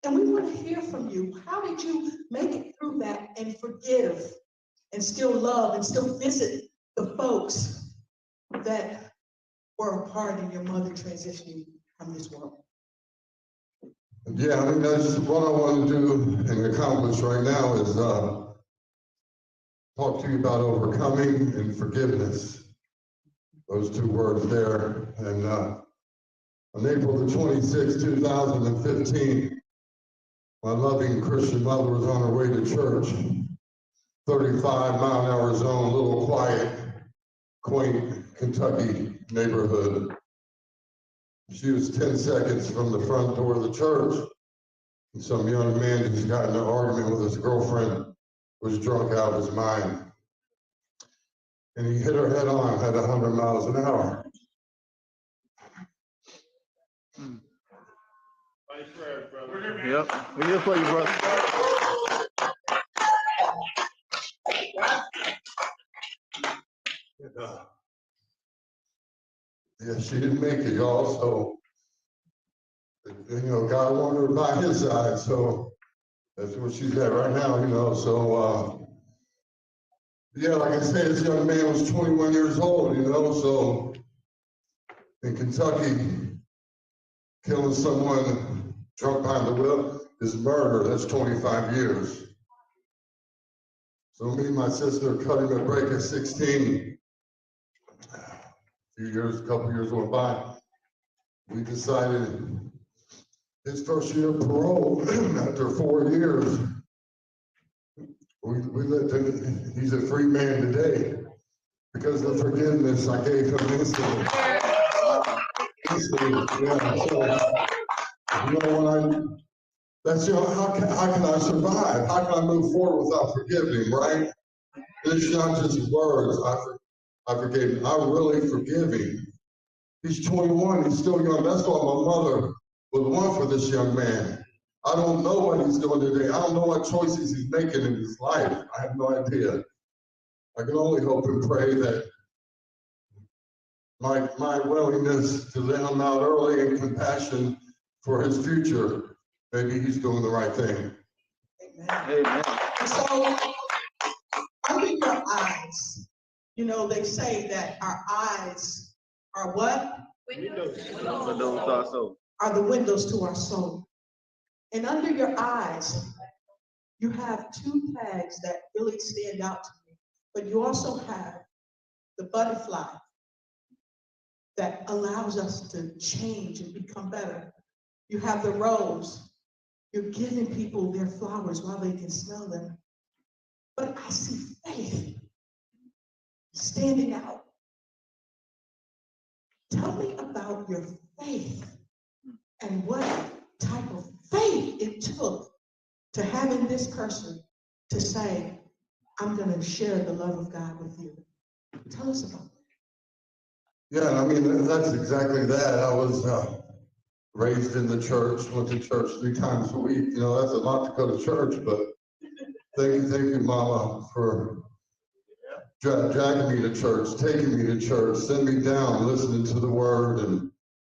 And we want to hear from you. How did you make it through that and forgive and still love and still visit the folks that were a part in your mother transitioning from this world? Yeah, I mean, that's what I want to do and accomplish right now is talk to you about overcoming and forgiveness. Those two words there. And on April the 26th, 2015, my loving Christian mother was on her way to church, 35-mile-an-hour zone, little quiet, quaint Kentucky neighborhood. She was 10 seconds from the front door of the church, and some young man just got in an argument with his girlfriend, was drunk out of his mind. And he hit her head on at 100 miles an hour. Yep, we're here for you, brother. Yeah, she didn't make it, y'all, so, you know, God wanted her by his side, so that's where she's at right now, you know, so, yeah, like I said, this young man was 21 years old, you know, so in Kentucky, killing someone drunk behind the wheel is murder. That's 25 years. So me and my sister cut him a break at 16. A couple years went by. We decided his first year of parole, after 4 years, we let him, he's a free man today because of the forgiveness I gave him instantly. Yeah, so, you know, that's, you know, how can I survive? How can I move forward without forgiving, right? It's not just words. I forgave him. I really forgive him. He's 21, he's still young. That's what my mother would want for this young man. I don't know what he's doing today. I don't know what choices he's making in his life. I have no idea. I can only hope and pray that my willingness to let him out early and compassion for his future, maybe he's doing the right thing. Amen. Amen. So, under your eyes, you know, they say that our eyes are what? Windows to our soul. Are the windows to our soul. And under your eyes, you have two tags that really stand out to me, but you also have the butterfly that allows us to change and become better. You have the rose. You're giving people their flowers while they can smell them. But I see faith standing out. Tell me about your faith and what type of faith it took to having this person to say, I'm going to share the love of God with you. Tell us about that. Yeah, I mean, that's exactly that. I was raised in the church, went to church 3 times a week. You know, that's a lot to go to church, but thank you, Mama, for dragging me to church, taking me to church, sending me down, listening to the word and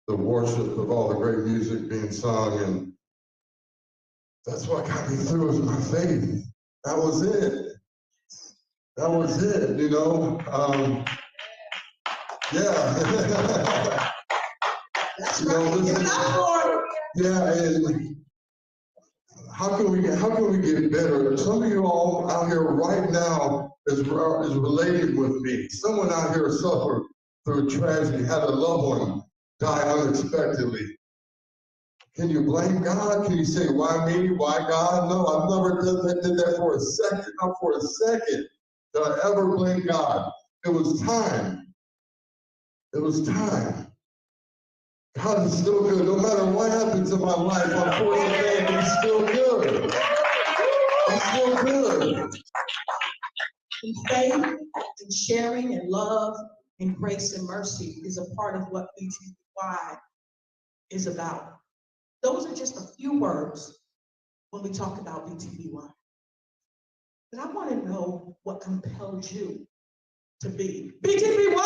the worship of all the great music being sung. And that's what got me through was my faith. That was it. That was it, you know. Yeah. That's you know, right. Yeah, and how can we get better? Some of you all out here right now is relating with me. Someone out here suffered through a tragedy, had a loved one die unexpectedly. Can you blame God? Can you say, why me? Why God? No, I've never did that for a second. Not for a second did I ever blame God. It was time. It was time. God is still good. No matter what happens in my life, unfortunately, He's still good. He's still good. And faith and sharing and love and grace and mercy is a part of what BTY is about. Those are just a few words, when we talk about BTBY. But I want to know what compelled you to be BTBY.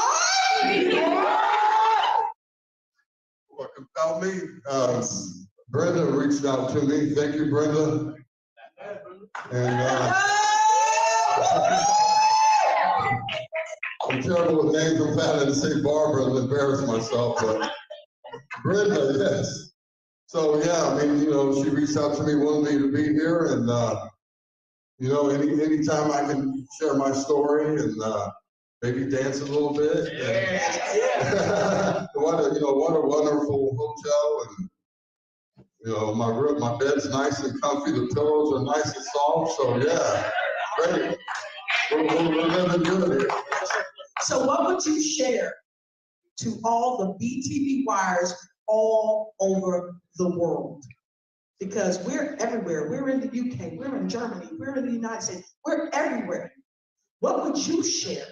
What compelled me? Brenda reached out to me. Thank you, Brenda. And I'm terrible with names. I'm bad to say Barbara and embarrass myself, but Brenda, yes. So yeah, I mean, she reached out to me, wanted me to be here, and anytime I can share my story and maybe dance a little bit. Yeah. What a wonderful hotel, and my bed's nice and comfy. The pillows are nice and soft. So yeah, great. We're living good here. So what would you share to all the BTBYers all over the world? Because we're everywhere. We're in the UK, we're in Germany, we're in the United States, we're everywhere. What would you share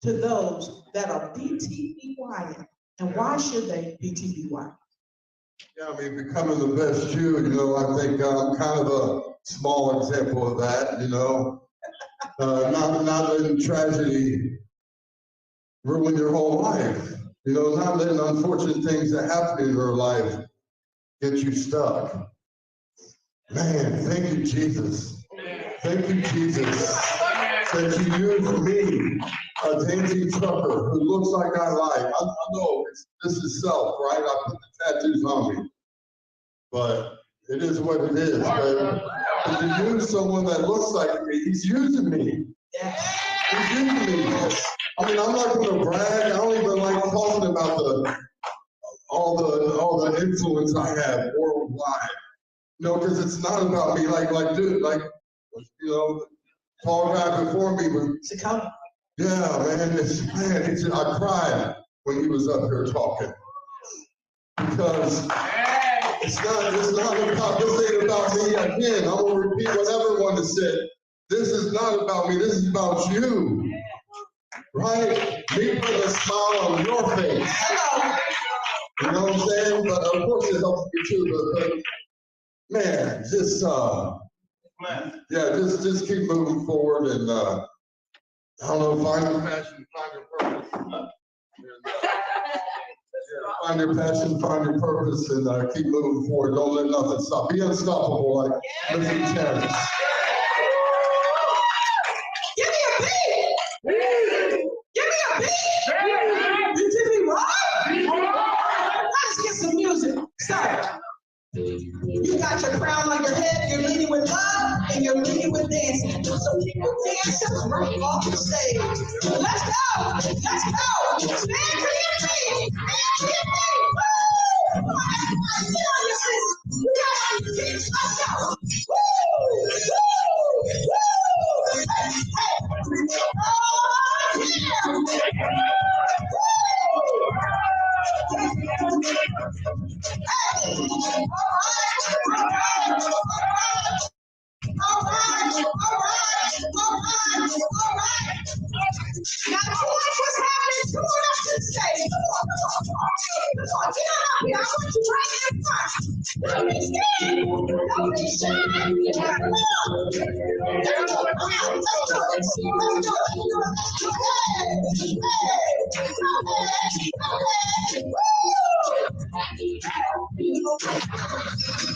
to those that are BTBYing, and why should they BTBY? Yeah, I mean, becoming the best you, I think I'm kind of a small example of that, not letting tragedy ruin your whole life, not letting unfortunate things that happen in your life get you stuck. Man, thank you, Jesus. Thank you, Jesus, that you used me, a dainty trucker who looks like I like. I know this is self, right? I put the tattoos on me. But it is what it is. But to use someone that looks like me, he's using me. He's using me. I mean, I'm not going to brag. I don't even like talking about all the influence I have worldwide. Because it's not about me. Tall guy before me was. Yeah, man. I cried when he was up here talking, because it's not about this. Ain't about me again. I'm gonna repeat what everyone has said. This is not about me. This is about you, right? Me putting a smile on your face. You know what I'm saying? But of course it helps me too. But man, just keep moving forward, and I don't know, find your passion, find your purpose. Find your passion, find your purpose, and keep moving forward. Don't let nothing stop. Be unstoppable, like Mr. Terrence. Give me a beat! Give me a beat! You give me what? Let's get some music. Start. You got your crown on your head, you're leading with love, and you're leading with dancing. So keep your dancers right off the stage. Let's go! Let's go! Stand to your feet! Stand to your feet! Woo! Come on, everybody, get on your feet! You got your feet! Let's go! Woo! Woo! Woo! Hey! Oh, yeah! All right. Now, what's happening? Come on up to the stage. Come on, get on up here. I want you right in front. Don't be scared. Don't be shy. Come on. Let's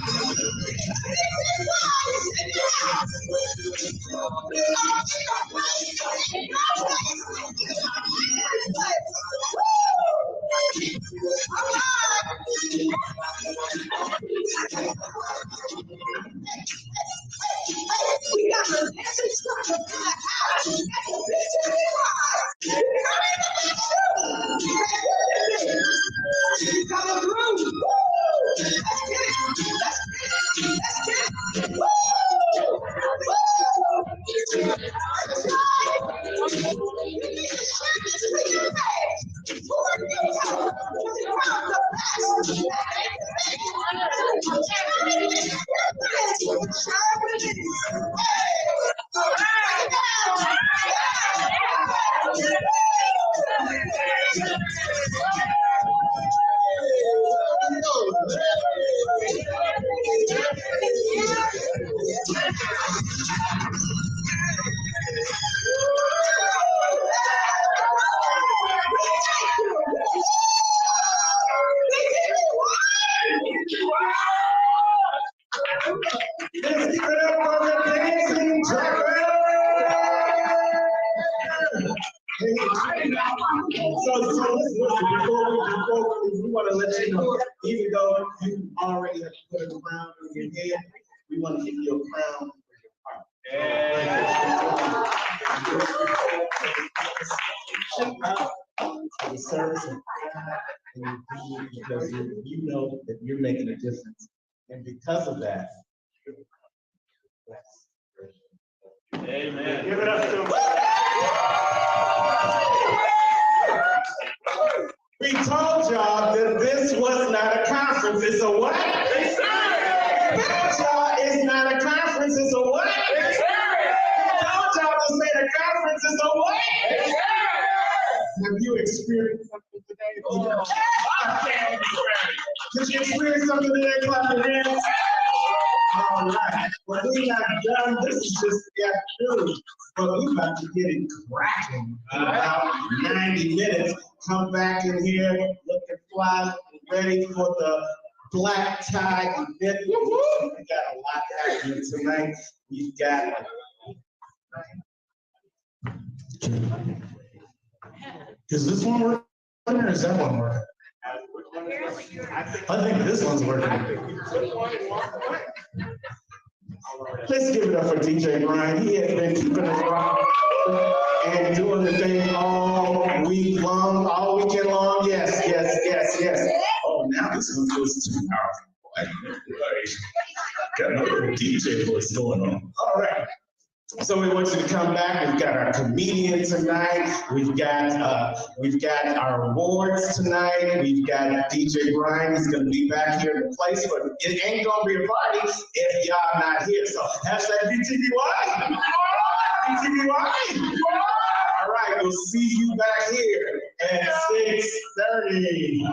go. We got the dancing structure in the house. You got a groove. Let's get it. Let's get it. Woo! Even though you already have put a crown on your head, we want to give you a crown for your heart. The service of God and you do it because you know that you're making a difference. And because of that, Amen. Give it up to him. we told y'all that this was not a conference, it's a what? We told y'all it's not a conference, it's a what? We told y'all to say the conference is a what? Have you experienced something today? Did you experience something today? Clap your hands. All right. Well, we're not done. This is just the afternoon. But we're about to get it cracking in about 90 minutes. Come back in here looking fly, ready for the black tie event. We got a lot happening tonight. We've got. Is this one working or is that one working? I think this one's working. Let's give it up for DJ Brian. He has been keeping us rock and doing the thing all week long, all weekend long. Yes, yes, yes, yes. Oh, now this one feels too powerful. Got another DJ voice going on. All right. So we want you to come back. We've got our comedian tonight. We've got our awards tonight. We've got DJ Brian. He's going to be back here in the place, but it ain't going to be a party if y'all not here. So hashtag BTBY. BTBY. All right, we'll see you back here at 6:30.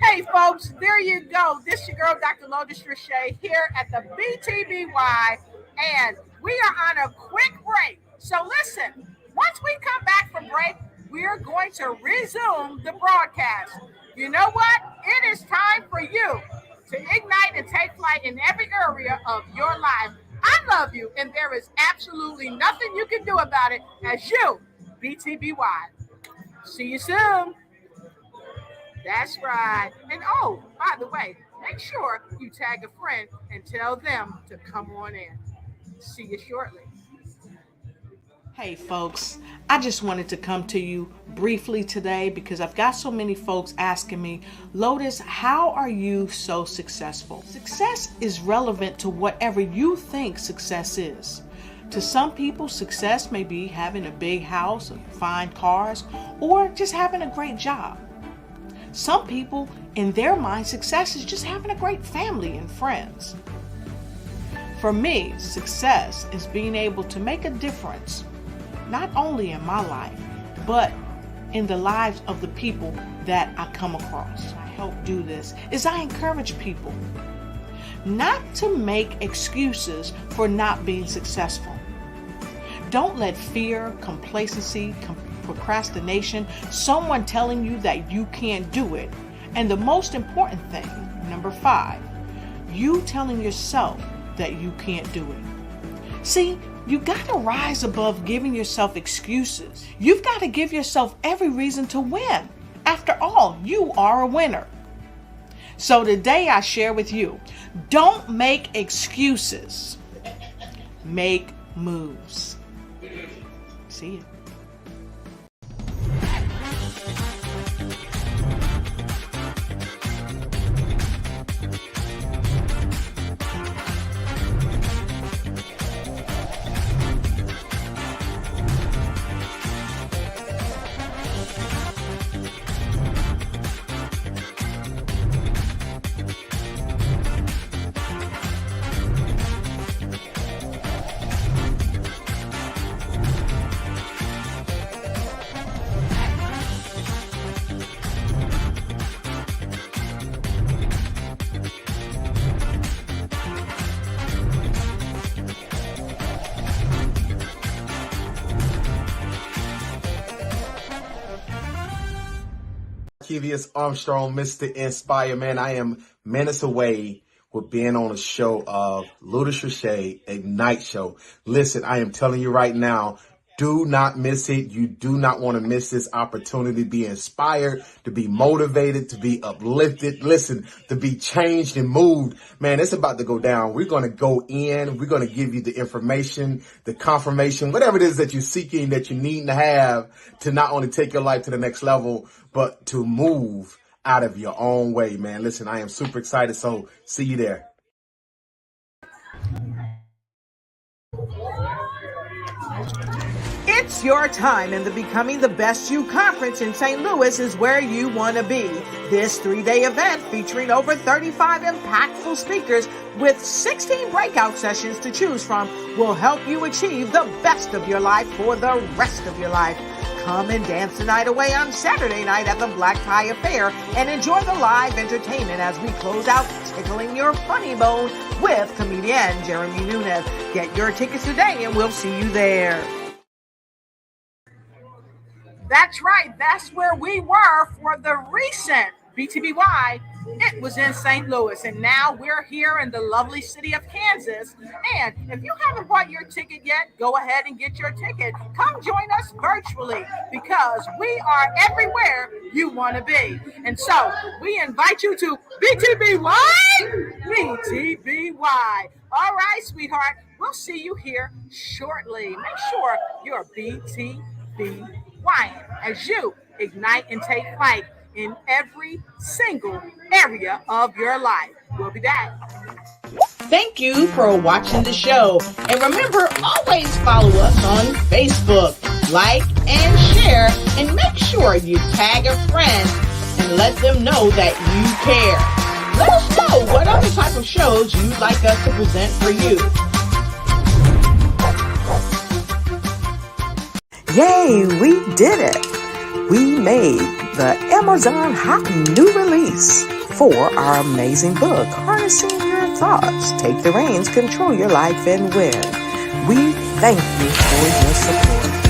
Hey folks, there you go. This is your girl, Dr. Lotus Trichet, here at the BTBY, and we are on a quick break. So listen, once we come back from break, we are going to resume the broadcast. You know what? It is time for you to ignite and take flight in every area of your life. I love you, and there is absolutely nothing you can do about it as you, BTBY. See you soon. That's right. And oh, by the way, make sure you tag a friend and tell them to come on in. See you shortly. Hey folks, I just wanted to come to you briefly today because I've got so many folks asking me, Lotus, how are you so successful? Success is relevant to whatever you think success is. To some people, success may be having a big house, fine cars, or just having a great job. Some people, in their mind, success is just having a great family and friends. For me, success is being able to make a difference, not only in my life, but in the lives of the people that I come across. I help do this is I encourage people not to make excuses for not being successful. Don't let fear, complacency, procrastination, someone telling you that you can't do it. And the most important thing, number 5, you telling yourself that you can't do it. See, you got to rise above giving yourself excuses. You've got to give yourself every reason to win. After all, you are a winner. So today I share with you, don't make excuses. Make moves. See you. Kevius Armstrong, Mr. Inspire, man. I am minutes away with being on a show of Lotus Trichet Ignite Show. Listen, I am telling you right now, do not miss it. You do not want to miss this opportunity to be inspired, to be motivated, to be uplifted. Listen, to be changed and moved. Man, it's about to go down. We're going to go in. We're going to give you the information, the confirmation, whatever it is that you're seeking, that you need to have to not only take your life to the next level, but to move out of your own way, man. Listen, I am super excited. So see you there. It's your time, and the Becoming the Best You conference in St. Louis is where you want to be. This 3-day event featuring over 35 impactful speakers with 16 breakout sessions to choose from will help you achieve the best of your life for the rest of your life. Come and dance the night away on Saturday night at the Black Tie Affair and enjoy the live entertainment as we close out Tickling Your Funny Bone with comedian Jeremy Nunez. Get your tickets today and we'll see you there. That's right. That's where we were for the recent BTBY. It was in St. Louis, and now we're here in the lovely city of Kansas. And if you haven't bought your ticket yet, go ahead and get your ticket. Come join us virtually because we are everywhere you want to be. And so we invite you to BTBY. BTBY. All right, sweetheart. We'll see you here shortly. Make sure you're BTBY as you ignite and take flight in every single area of your life. We'll be back. Thank you for watching the show. And remember, always follow us on Facebook. Like and share, and make sure you tag a friend and let them know that you care. Let us know what other type of shows you'd like us to present for you. Yay, we did it. We made the Amazon hot new release for our amazing book, Harnessing Your Thoughts. Take the reins, control your life, and win. We thank you for your support.